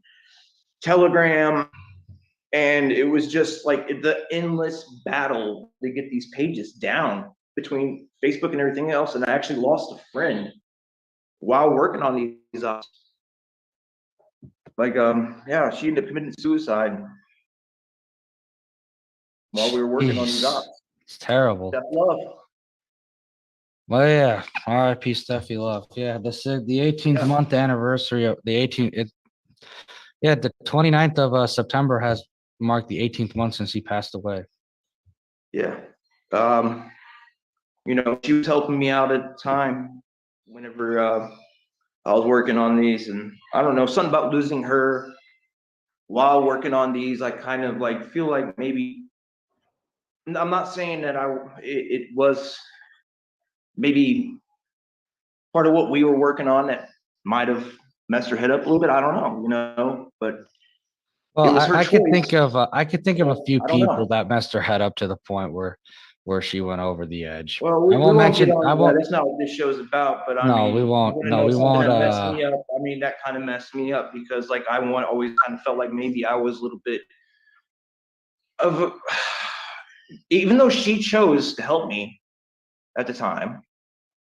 Telegram, and it was just like the endless battle to get these pages down between Facebook and everything else. And I actually lost a friend while working on these ops. Like, yeah, she ended up committing suicide while we were working on these ops. It's terrible. That's love. Well, yeah. R.I.P. Steffi Love. Yeah, the 18th month anniversary of the 18th. The 29th of September has marked the 18th month since he passed away. Yeah. She was helping me out at the time whenever I was working on these, and I don't know, something about losing her while working on these. I kind of like feel like maybe I'm not saying that it was maybe part of what we were working on that might have messed her head up a little bit. I don't know, but Well, it was her I could think choice. of I could think of a few I don't know. people that messed her head up to the point where she went over the edge. Well, I we won't won't get mention. on I to that. won't. That's not what this show's about. But I No, we mean, you won't. want to No, know we something won't. that messed me up? I mean, that kind of messed me up because, like, I always kind of felt like maybe I was a little bit of a, even though she chose to help me at the time,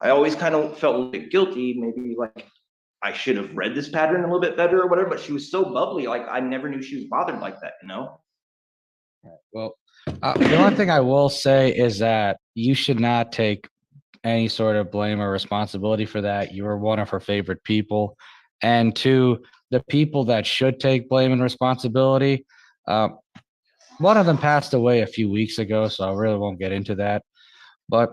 I always kind of felt a little bit guilty. Maybe like I should have read this pattern a little bit better or whatever. But she was so bubbly. Like I never knew she was bothered like that. Well, the only thing I will say is that you should not take any sort of blame or responsibility for that. You were one of her favorite people, and to the people that should take blame and responsibility, one of them passed away a few weeks ago, so I really won't get into that. But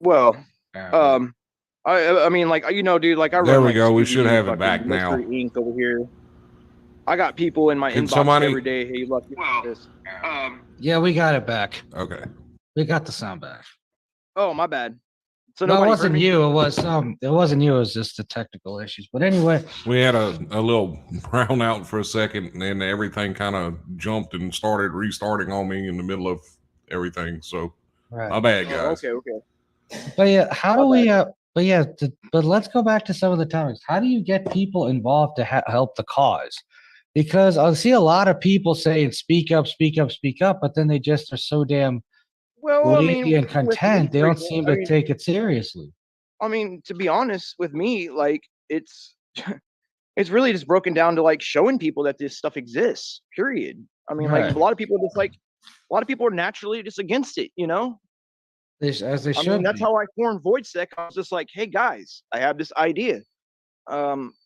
Well, Uh, I mean, like, you know, dude, like I There run we like go. We Scooby should Doo have it fucking back now. Mystery Inc. over here. I got people in my Can inbox somebody- every day. Hey, Lucky Mortis. yeah, we got it back. Okay. We got the sound back. Oh, my bad. So No, it nobody heard wasn't me? you. It was It wasn't you. It was just the technical issues. But anyway, We had a little brown out for a second, and then everything kind of jumped and started restarting on me in the middle of everything. So right. my bad, Oh, guys. okay. But yeah, how do My we? But let's go back to some of the topics. How do you get people involved to help the cause? Because I see a lot of people saying "speak up, speak up, speak up," but then they just are so damn Well, I lazy mean, and with me, content. They for don't example, seem to take it seriously. I mean, to be honest with me, like it's it's really just broken down to like showing people that this stuff exists. Period. I mean, like Right. a lot of people are naturally just against it, you know. As they I should mean, that's be. how I formed VoidSec. I was just like, hey guys, I have this idea.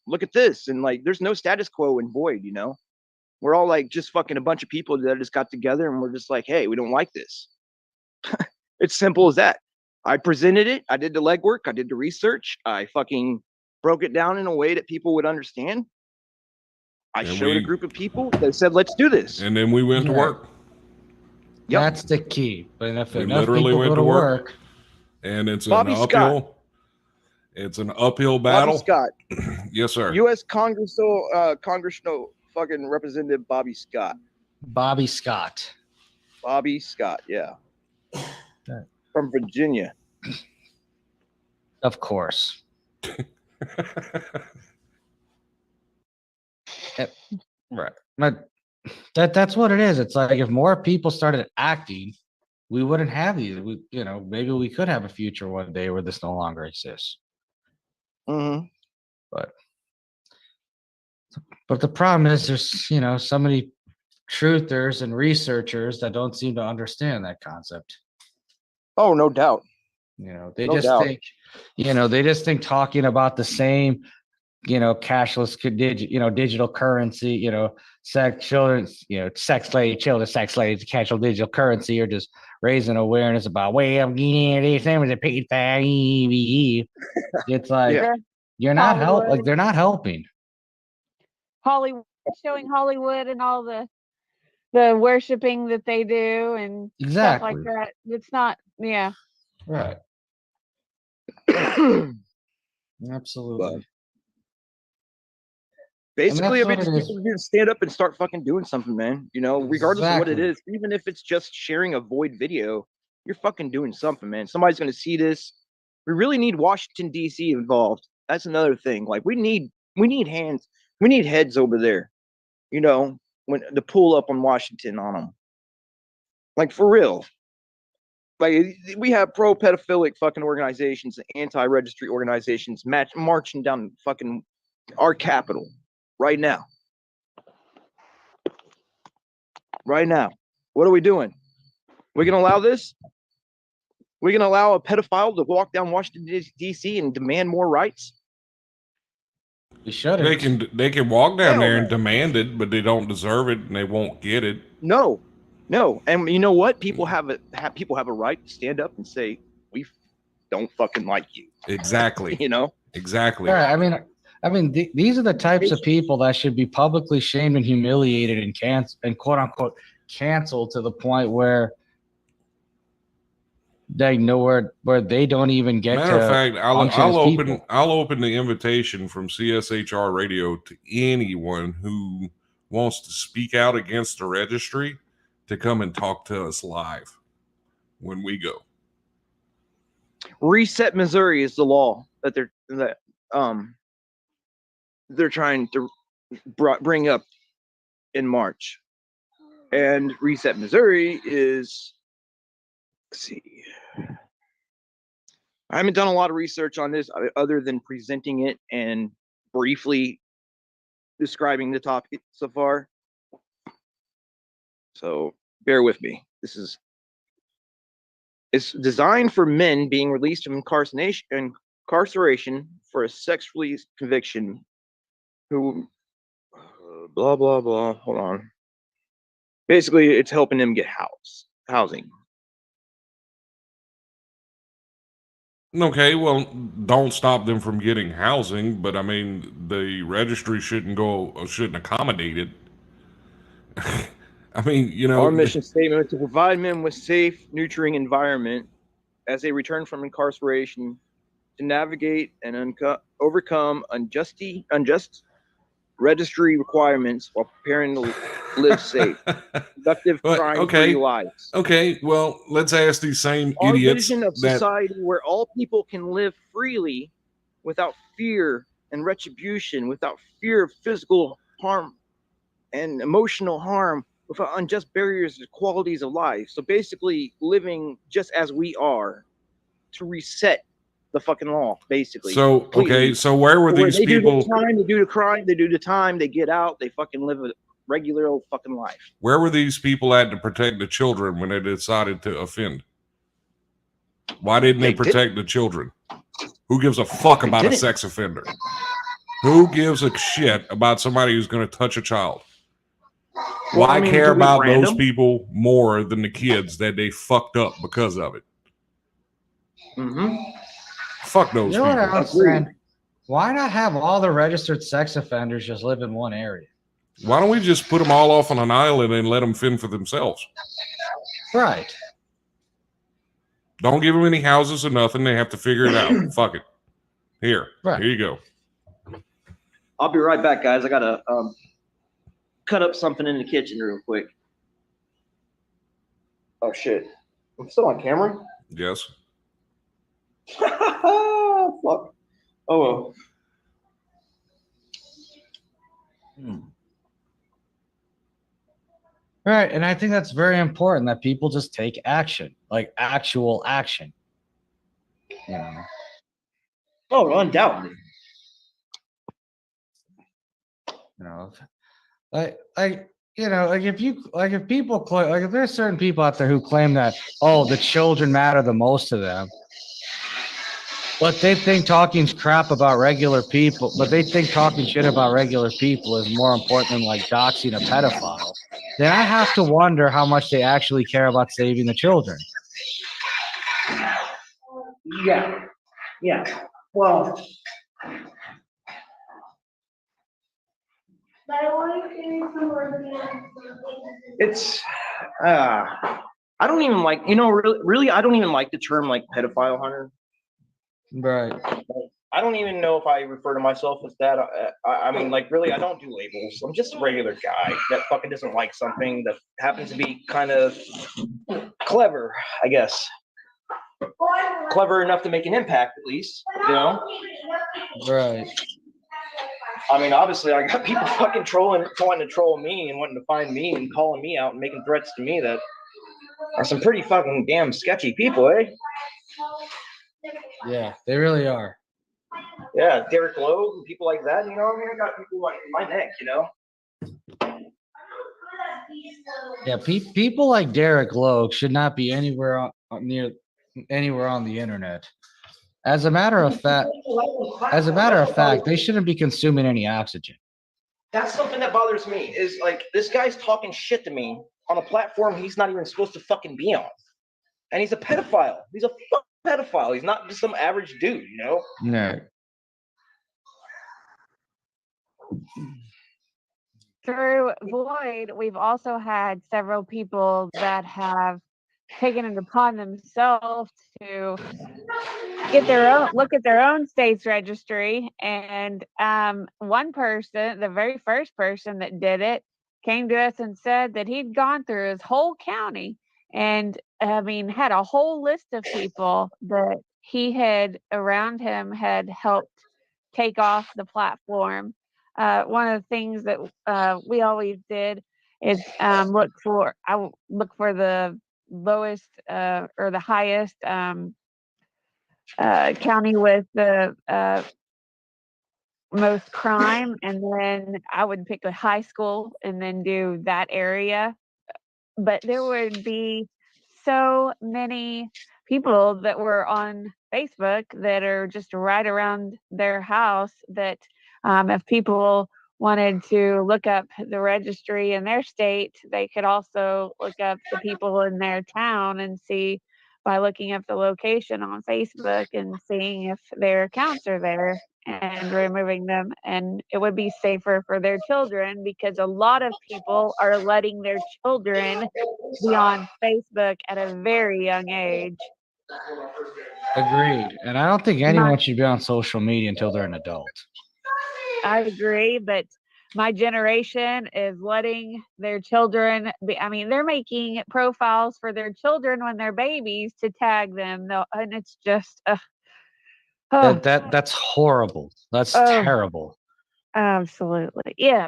Look at this, and like, there's no status quo in Void, you know. We're all like just fucking a bunch of people that just got together, and we're just like, hey, we don't like this. It's simple as that. I presented it. I did the legwork. I did the research. I fucking broke it down in a way that people would understand. I showed a group of people that said, let's do this. And then we went to work. Yep. That's the key. But if We enough literally people went go to to work. work, And it's Bobby an Scott. uphill. It's an uphill battle. Bobby Scott. Yes, sir. U.S. Congressional fucking Representative Bobby Scott. Bobby Scott. Bobby Scott, yeah. Okay. From Virginia. Of course. Right. But that's what it is. It's like if more people started acting, we wouldn't have these. Maybe we could have a future one day where this no longer exists. Mm-hmm. But the problem is there's so many truthers and researchers that don't seem to understand that concept. Oh, no doubt. They No just doubt. think, they just think talking about the same, cashless, digital currency, sex children, sex slave children, sex slaves, casual digital currency, or just raising awareness about the same as a paid. It's like Yeah. you're not Hollywood. like they're not helping. Hollywood, showing Hollywood and all the worshiping that they do and stuff like Exactly. that. It's not, yeah. Right. Absolutely. Basically, I mean, that's just what it people need to stand up and start fucking doing something, man. Regardless of what it Exactly. is, even if it's just sharing a Void video, you're fucking doing something, man. Somebody's gonna see this. We really need Washington D.C. involved. That's another thing. Like we need hands, we need heads over there. When to pull up on Washington on them, like for real. Like we have pro pedophilic fucking organizations, anti-registry organizations marching down fucking our capital right now. Right now. What are we doing? We gonna allow this? We gonna allow a pedophile to walk down Washington D.C. and demand more rights? We should. They can walk down Hell there no. and demand it, but they don't deserve it and they won't get it. No. And you know what? People have a right to stand up and say, we don't fucking like you. Exactly. Exactly. Right. I mean, these are the types of people that should be publicly shamed and humiliated and quote unquote canceled to the point where they know where they don't even get Matter to. of fact, I'll I'll open the invitation from CSHR Radio to anyone who wants to speak out against the registry to come and talk to us live when we go. Reset Missouri is the law that they're trying to bring up in March. And Reset Missouri is, let's see. I haven't done a lot of research on this other than presenting it and briefly describing the topic so far. So bear with me. It's designed for men being released from incarceration for a sexually conviction who blah blah blah. Hold on. Basically, it's helping them get housing. Okay, well, don't stop them from getting housing, but I mean, the registry shouldn't accommodate it. I mean, Our mission statement is to provide men with safe, nurturing environment as they return from incarceration to navigate and overcome unjust registry requirements while preparing to live safe, productive, crime-free lives. Okay, well, let's ask these same Our idiots vision of that society where all people can live freely without fear and retribution, without fear of physical harm and emotional harm, without unjust barriers to qualities of life. So basically living just as we are to reset the fucking law, basically. So, okay, so where were these they people? do the time, they do the crime, they do the time, they get out, they fucking live a regular old fucking life. Where were these people at to protect the children when they decided to offend? Why didn't they protect the children? Who gives a fuck about a sex offender? Who gives a shit about somebody who's going to touch a child? Well, Why I mean, care about brand those them? people more than the kids that they fucked up because of it? Mm-hmm. Fuck those You know what people. I'm saying? Why not have all the registered sex offenders just live in one area? Why don't we just put them all off on an island and let them fend for themselves? Right. Don't give them any houses or nothing. They have to figure it out. Fuck it. Here you go. I'll be right back, guys. I gotta cut up something in the kitchen real quick. Oh shit! I'm still on camera. Yes. Fuck. Oh well. Right, and I think that's very important that people just take action, like actual action. You know. Oh, undoubtedly. You know, if people like if there's certain people out there who claim that the children matter the most to them, but they think talking crap about regular people, but they think talking shit about regular people is more important than like doxing a pedophile, then I have to wonder how much they actually care about saving the children. Yeah. Well. It's I don't even like, really I don't even like the term like pedophile hunter. Right. I don't even know if I refer to myself as that. I mean, like, really, I don't do labels. I'm just a regular guy that fucking doesn't like something that happens to be kind of clever, I guess. Clever enough to make an impact, at least, Right. I mean, obviously, I got people fucking trying to troll me and wanting to find me and calling me out and making threats to me that are some pretty fucking damn sketchy people, eh? Yeah, they really are. Yeah, Derek Lowe and people like that, I mean, I got people like in my neck, Yeah, people like Derek Lowe should not be anywhere anywhere on the internet. As a matter of fact, they shouldn't be consuming any oxygen. That's something that bothers me. Is like this guy's talking shit to me on a platform he's not even supposed to fucking be on, and he's a pedophile. He's a fucking pedophile. He's not just some average dude, No. Through Void, we've also had several people that have taken it upon themselves to look at their own state's registry. And one person, the very first person that did it, came to us and said that he'd gone through his whole county and had a whole list of people that he had around him had helped take off the platform. One of the things that we always did is look for the lowest or the highest county with the most crime, and then I would pick a high school and then do that area. But there would be so many people that were on Facebook that are just right around their house that if people wanted to look up the registry in their state, they could also look up the people in their town and see by looking up the location on Facebook and seeing if their accounts are there and removing them. And it would be safer for their children because a lot of people are letting their children be on Facebook at a very young age. Agreed. And I don't think My- anyone should be on social media until they're an adult. I agree, but my generation is letting their children be, I mean, they're making profiles for their children when they're babies to tag them, though, and it's just That's horrible. That's terrible. Absolutely. Yeah.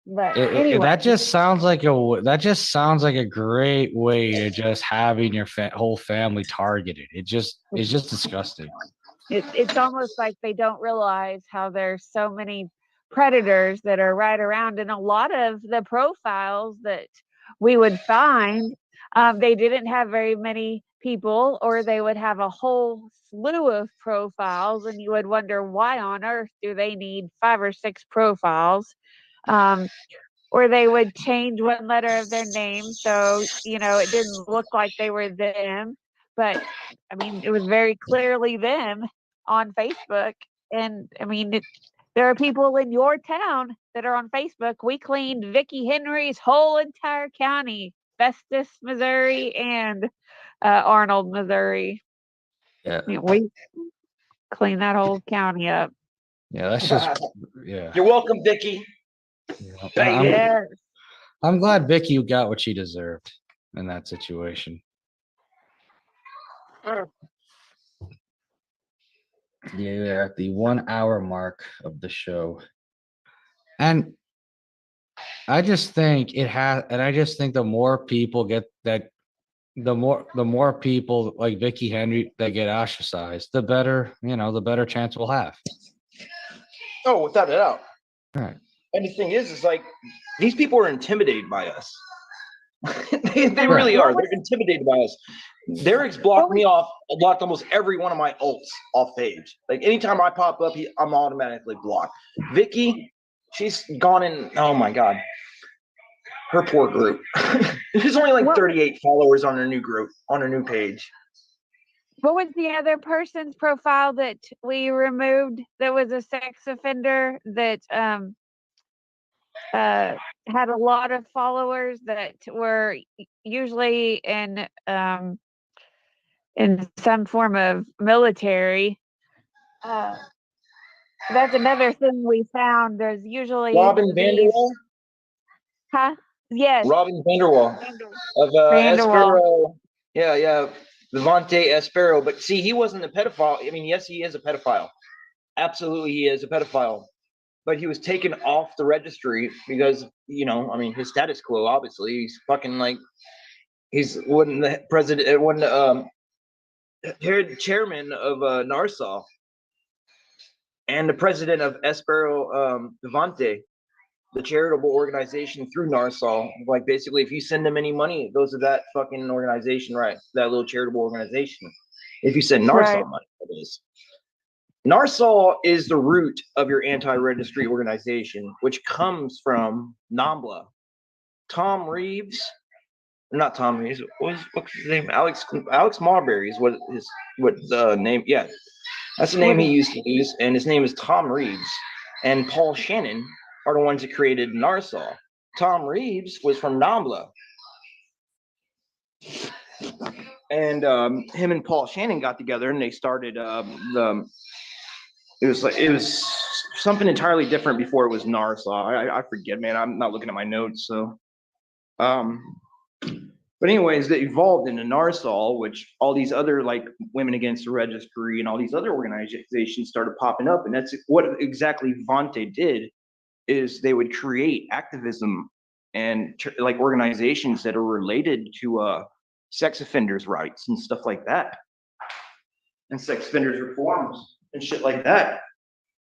But anyway, That just sounds like a great way to just having your whole family targeted. It's just disgusting. it's almost like they don't realize how there's so many predators that are right around, and a lot of the profiles that we would find, they didn't have very many people, or they would have a whole slew of profiles, and you would wonder why on earth do they need 5 or 6 profiles. Or they would change one letter of their name so it didn't look like they were them, but I mean it was very clearly them on Facebook. And I mean there are people in your town that are on Facebook. We cleaned Vicki Henry's whole entire county, Festus, Missouri, and Arnold, Missouri. Yeah. I mean, we cleaned that whole county up. Yeah, that's just yeah. You're welcome, Vicky. I'm glad Vicky got what she deserved in that situation. Yeah, we're at the 1 hour mark of the show. And I just think the more people get that, the more people like Vicki Henry that get ostracized, the better chance we'll have. Oh, without a doubt. All right. And the thing is like these people are intimidated by us. they really are. They're intimidated by us. Derek's blocked me off, blocked almost every one of my alts off page. Like anytime I pop up, I'm automatically blocked. Vicky, she's gone in. Oh my God, her poor group. There's only like 38 followers on her new group, on her new page. What was the other person's profile that we removed that was a sex offender that had a lot of followers that were usually in some form of military? That's another thing we found. There's usually Robin Vanderwall? Huh? Yes. Robin Vanderwall of Espero. Yeah. Vivante Espero. But see, he wasn't a pedophile. I mean, yes, he is a pedophile. Absolutely, he is a pedophile. But he was taken off the registry because, his status quo, obviously. He's fucking like, wasn't the president, wasn't chairman of NARSAW and the president of Espero Vivante, the charitable organization through NARSAW. Like, basically, if you send them any money, it goes to that fucking organization, right? That little charitable organization. If you send NARSAW money, it is. NARSAW is the root of your anti-registry organization, which comes from NAMBLA. Tom Reeves, not Tom Reeves, what's his name? Alex Marbury is what the name, yeah. That's the name he used to use, and his name is Tom Reeves. And Paul Shannon are the ones that created NARSAW. Tom Reeves was from NAMBLA. And him and Paul Shannon got together and they started it was something entirely different before it was NARSAW. I forget, man. I'm not looking at my notes. So, but anyways, they evolved into NARSAW, which all these other like Women Against the Registry and all these other organizations started popping up. And that's what exactly Vivante did, is they would create activism and like organizations that are related to sex offenders' rights and stuff like that, and sex offenders reforms and shit like that,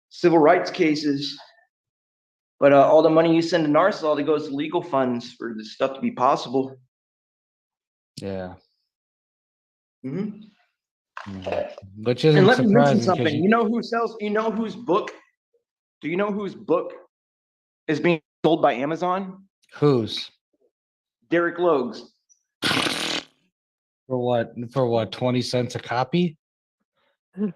civil rights cases. But all the money you send to NARSAW, that goes to legal funds for this stuff to be possible. Yeah. Mm-hmm. Which isn't and let me mention surprising. something. You know whose book? Do you know whose book is being sold by Amazon? Whose? Derek Logue's. For what? For what? 20 cents a copy? Oh,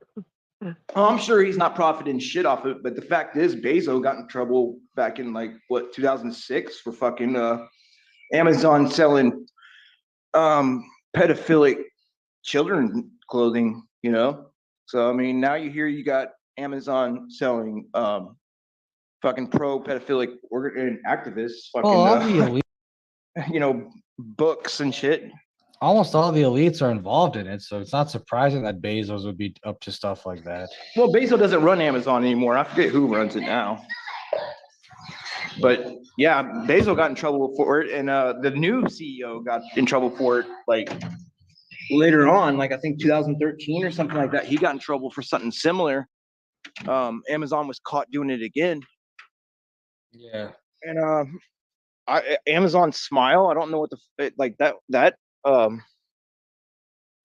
I'm sure he's not profiting shit off of it, but the fact is, Bezos got in trouble back in like what 2006 for fucking Amazon selling pedophilic children clothing. You know, so I mean, now you hear you got Amazon selling fucking pro pedophilic activists, fucking Well, all the elite, you know, books and shit. almost all the elites are involved in it, so it's not surprising that Bezos would be up to stuff like that. Well, Bezos doesn't run Amazon anymore. I forget who runs it now. But yeah, Bezos got in trouble for it, and the new CEO got in trouble for it. Like later on, like I think 2013 or something like that, he got in trouble for something similar. Amazon was caught doing it again. Yeah. And Amazon Smile, I don't know what the like that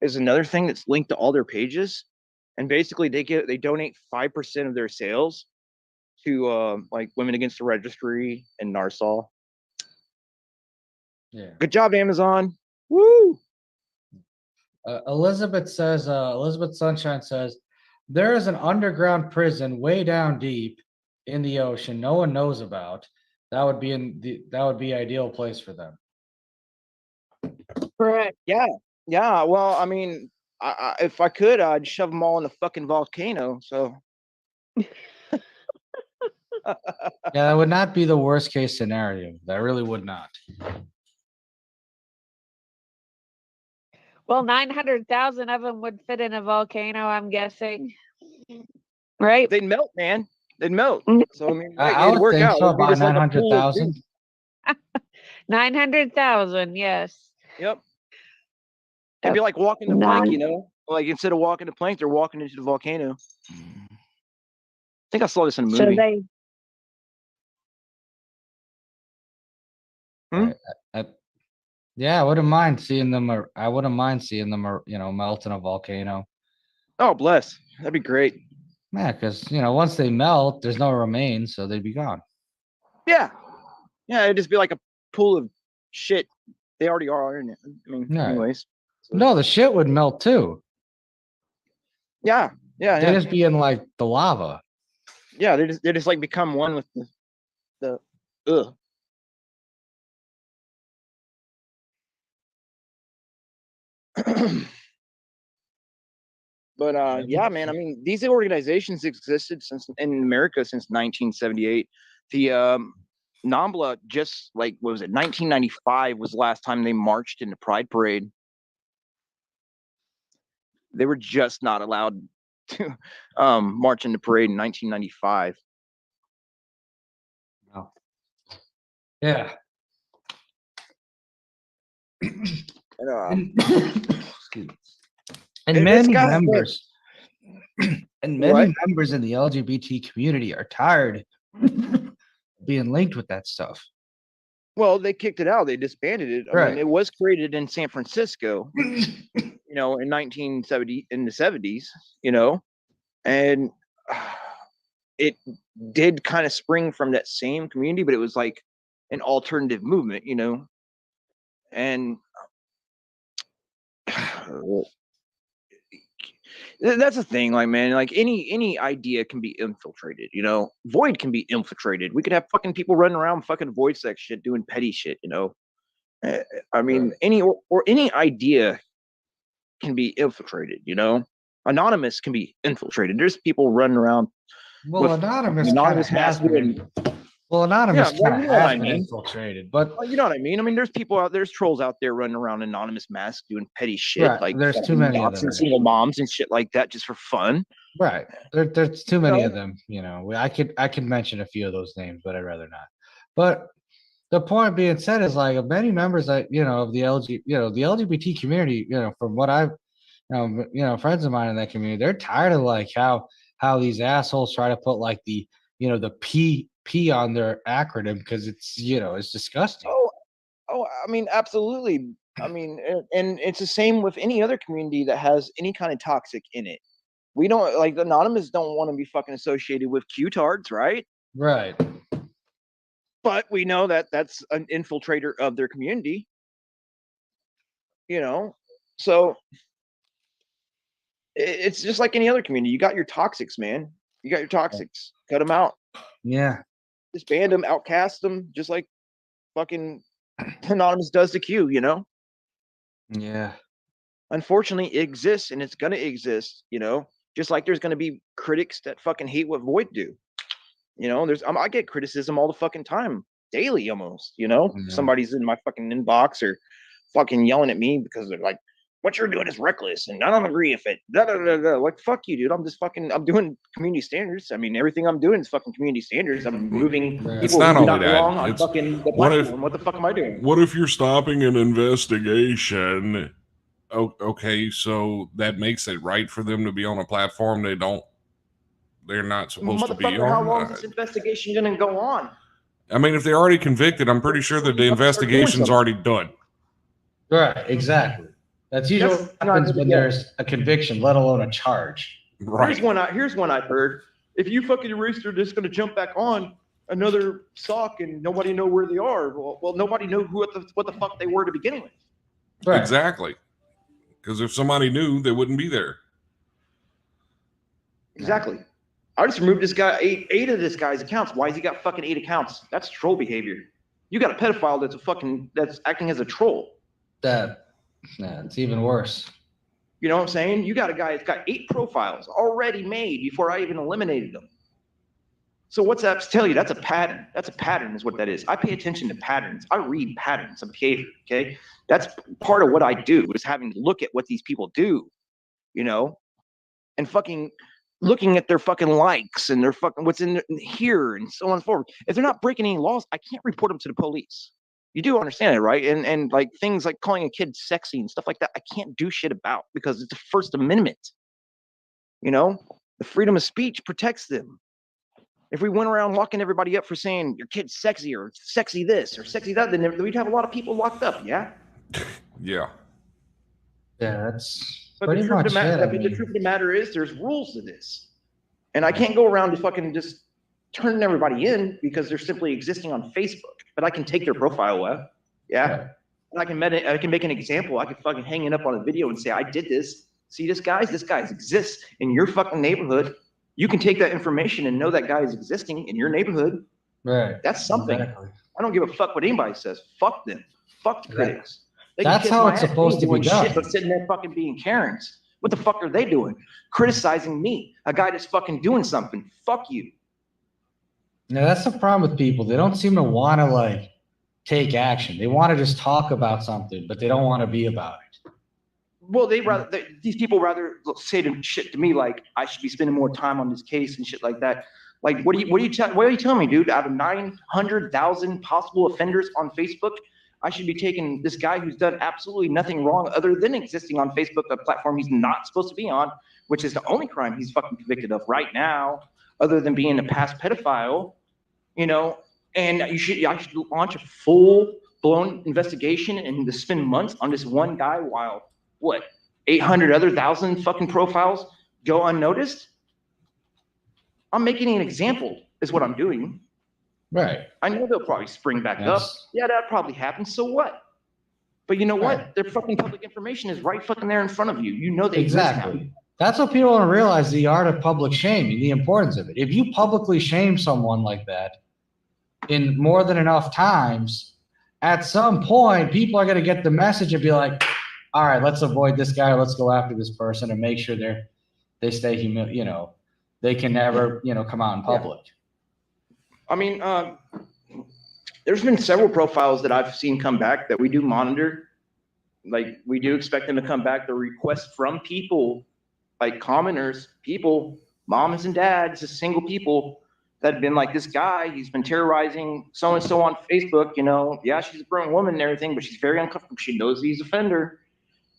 is another thing that's linked to all their pages, and basically they donate 5% of their sales to like Women Against the Registry and Narsal. Yeah. Good job, Amazon. Woo! Elizabeth Sunshine says, there is an underground prison way down deep in the ocean no one knows about. That would be ideal place for them. Correct. Yeah. Well, I mean, if I could, I'd shove them all in a fucking volcano. So. Yeah, that would not be the worst case scenario. That really would not. Well, 900,000 of them would fit in a volcano, I'm guessing. Right? They'd melt, man. They'd melt. So I mean, I it'd would work think out. so, It'd be about just like a pool of 900,000. soup. 900,000, yes. Yep. It'd be like walking the plank, you know? Like instead of walking the plank, they're walking into the volcano. I think I saw this in a movie. So they Yeah, I wouldn't mind seeing them. I wouldn't mind seeing them, melt in a volcano. Oh, bless. That'd be great. Yeah, because once they melt, there's no remains, so they'd be gone. Yeah. Yeah, it'd just be like a pool of shit. They already are in it. I mean, Right. anyways. So. No, the shit would melt too. Yeah. They'd just be in like the lava. Yeah, they just like become one with the ugh. But yeah, man, I mean, these organizations existed in America since 1978. The NAMBLA just like, what was it, 1995 was the last time they marched in the Pride Parade. They were just not allowed to march in the parade in 1995. No. Yeah. And many members and many members in the LGBT community are tired of being linked with that stuff. Well, they kicked it out. They disbanded it. I Right. mean, it was created in San Francisco, in 1970, in the 70s, and it did kind of spring from that same community, but it was like an alternative movement, and that's the thing, like, man, like any idea can be infiltrated, Void can be infiltrated. We could have fucking people running around fucking void sex shit doing petty shit, I mean, any idea can be infiltrated, Anonymous can be infiltrated. There's people running around. Well, Anonymous has been. Well, Anonymous kind of has been infiltrated, but well, you know what I mean. I mean, there's people out there's trolls out there running around anonymous masks doing petty shit, right. like there's too many of them. And single moms and shit like that just for fun. Right. There's too many of them. I could mention a few of those names, but I'd rather not. But the point being said is like many members that of the the LGBT community, from what I've friends of mine in that community, they're tired of like how these assholes try to put like the the P on their acronym because it's it's disgusting. Oh, I mean, absolutely. I mean, and it's the same with any other community that has any kind of toxic in it. We don't like Anonymous don't want to be fucking associated with Q-tards, right? Right. But we know that that's an infiltrator of their community. So it's just like any other community. You got your toxics, man. You got your toxics. Cut them out. Yeah. Disband them, outcast them, just like fucking Anonymous does to Q, you know? Yeah. Unfortunately, it exists and it's going to exist, you know? Just like there's going to be critics that fucking hate what Void do. You know, I get criticism all the fucking time, daily almost, you know? Yeah. Somebody's in my fucking inbox or fucking yelling at me because they're like, what you're doing is reckless and I don't agree with it. Da, da, da, da. Like, fuck you, dude. I'm doing community standards. I mean, everything I'm doing is fucking community standards. I'm moving Right. people not who do only not that, belong on it's- fucking the what if- platform. What the fuck am I doing? What if you're stopping an investigation? Okay, so that makes it right for them to be on a platform they're not supposed to be Motherfucker, how long on. is this investigation gonna go on? I mean, if they're already convicted, I'm pretty sure that the investigation's already done. Right. Exactly. That's usually That's what happens not- when there's a conviction, let alone a charge. Right. Here's one I've heard. If you fucking erase, they're just gonna jump back on another sock and nobody know where they are. Well, nobody knew what the fuck they were to begin with. Right. Exactly. Because if somebody knew, they wouldn't be there. Exactly. I just removed this guy, eight of this guy's accounts. Why has he got fucking 8 accounts? That's troll behavior. You got a pedophile that's acting as a troll. It's even worse. You know what I'm saying? You got a guy that's got 8 profiles already made before I even eliminated them. So what's that tell you? That's a pattern. That's a pattern is what that is. I pay attention to patterns. I read patterns of behavior, okay? That's part of what I do is having to look at what these people do, you know, and fucking looking at their fucking likes and their fucking what's in here and so on and so forth. If they're not breaking any laws, I can't report them to the police. You do understand it, right? And like things like calling a kid sexy and stuff like that, I can't do shit about because it's the First Amendment. You know, the freedom of speech protects them. If we went around locking everybody up for saying your kid's sexy or sexy this or sexy that, then we'd have a lot of people locked up, yeah? Yeah. Yeah, that's But pretty the truth, much of the, matter, it. I the mean, truth of the matter is there's rules to this. And I can't go around to fucking just turning everybody in because they're simply existing on Facebook. But I can take their profile away, yeah? Right. And I can make an example. I can fucking hang it up on a video and say, I did this. See this guy exists in your fucking neighborhood. You can take that information and know that guy is existing in your neighborhood. Right. That's something. Exactly. I don't give a fuck what anybody says. Fuck them. Fuck the critics. They can That's kiss how my it's ass. supposed They to be ain't doing done. shit but sitting there fucking being Karens. What the fuck are they doing? Criticizing me, a guy that's fucking doing something. Fuck you. Yeah, that's the problem with people. They don't seem to want to like take action. They want to just talk about something, but they don't want to be about it. Well, these people rather say shit to me like I should be spending more time on this case and shit like that. Like, what are you telling me, dude? Out of 900,000 possible offenders on Facebook, I should be taking this guy who's done absolutely nothing wrong other than existing on Facebook, a platform he's not supposed to be on, which is the only crime he's fucking convicted of right now, other than being a past pedophile, you know. And I should launch a full-blown investigation and to spend months on this one guy while 800 other thousand fucking profiles go unnoticed? I'm making an example is what I'm doing. Right. I know they'll probably spring back up. Yes. Yeah, that probably happens. So what? But you know what? Right. Their fucking public information is right fucking there in front of you. You know they exist now. Exactly. That's what people don't realize, the art of public shaming, the importance of it. If you publicly shame someone like that in more than enough times, at some point, people are going to get the message and be like, all right, let's avoid this guy. Let's go after this person and make sure they stay they can never, come out in public. I mean, there's been several profiles that I've seen come back that we do monitor. Like, we do expect them to come back. The requests from people, like commoners, people, moms and dads, just single people that have been like, this guy, he's been terrorizing so-and-so on Facebook, yeah, she's a grown woman and everything, but she's very uncomfortable. She knows he's an offender.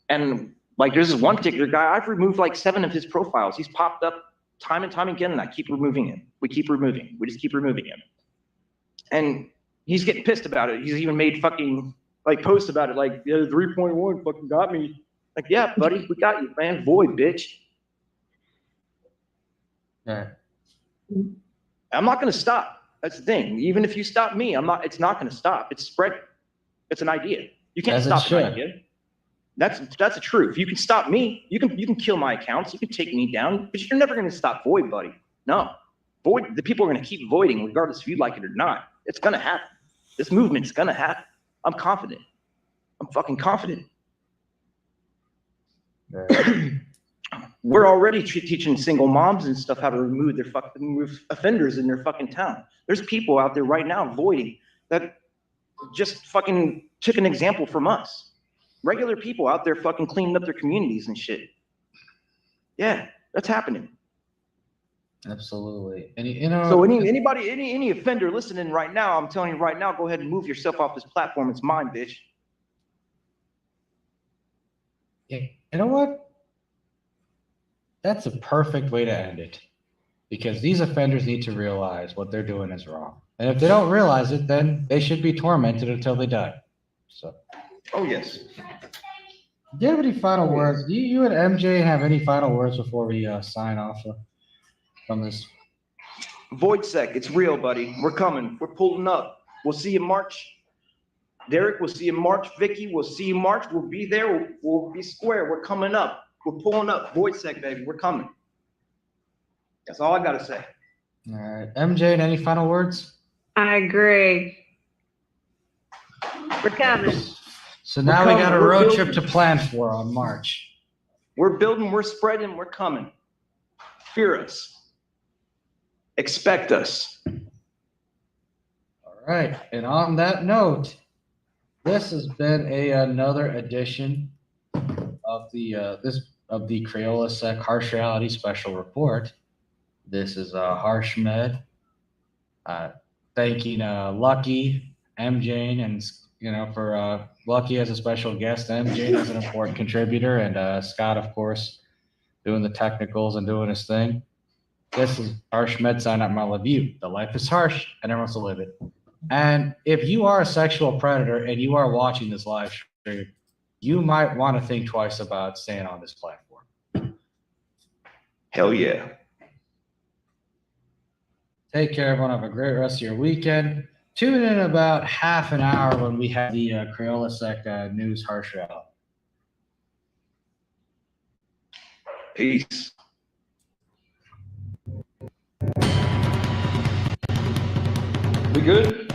And like, there's this one particular guy, I've removed like 7 of his profiles. He's popped up time and time again, and I keep removing him. We just keep removing him. And he's getting pissed about it. He's even made fucking like posts about it, like, yeah, 3.1 fucking got me. Like, yeah, buddy, we got you, man. Void, bitch. Right. I'm not gonna stop. That's the thing. Even if you stop me, it's not gonna stop. It's spreading. It's an idea. You can't As it stop an should. idea. That's the truth. You can stop me. You can kill my accounts. You can take me down, but you're never going to stop Void, buddy. No, Void. The people are going to keep voiding, regardless if you like it or not. It's going to happen. This movement's going to happen. I'm confident. I'm fucking confident. We're already teaching single moms and stuff how to remove offenders in their fucking town. There's people out there right now voiding that just fucking took an example from us. Regular people out there fucking cleaning up their communities and shit. Yeah, that's happening. Absolutely. And you know, so any offender listening right now, I'm telling you right now, go ahead and move yourself off this platform. It's mine, bitch. Yeah, you know what? That's a perfect way to end it, because these offenders need to realize what they're doing is wrong. And if they don't realize it, then they should be tormented until they die. So. Oh, yes. Do you have any final words? Do you and MJ have any final words before we sign off from this? VoidSec, it's real, buddy. We're coming. We're pulling up. We'll see you March. Derek, we'll see you March. Vicky, we'll see you March. We'll be there. We'll be square. We're coming up. We're pulling up. VoidSec, baby. We're coming. That's all I got to say. All right. MJ, any final words? I agree. We're coming. So now we got a road trip to plan for on March. We're building, we're spreading, we're coming. Fear us. Expect us. All right. And on that note, this has been another edition of the CrayolaSec Harsh Reality Special Report. This is Harsh Med. Thanking Lucky, MJane, and for Lucky as a special guest, MJane as an important contributor, and Scott, of course, doing the technicals and doing his thing. This is Harsh Med sign up my review. The life is harsh, and everyone wants to live it. And if you are a sexual predator and you are watching this live stream, you might want to think twice about staying on this platform. Hell yeah. Take care, everyone. Have a great rest of your weekend. Tune in about half an hour when we have the CrayolaSec News Harsh Reality. Peace. We good?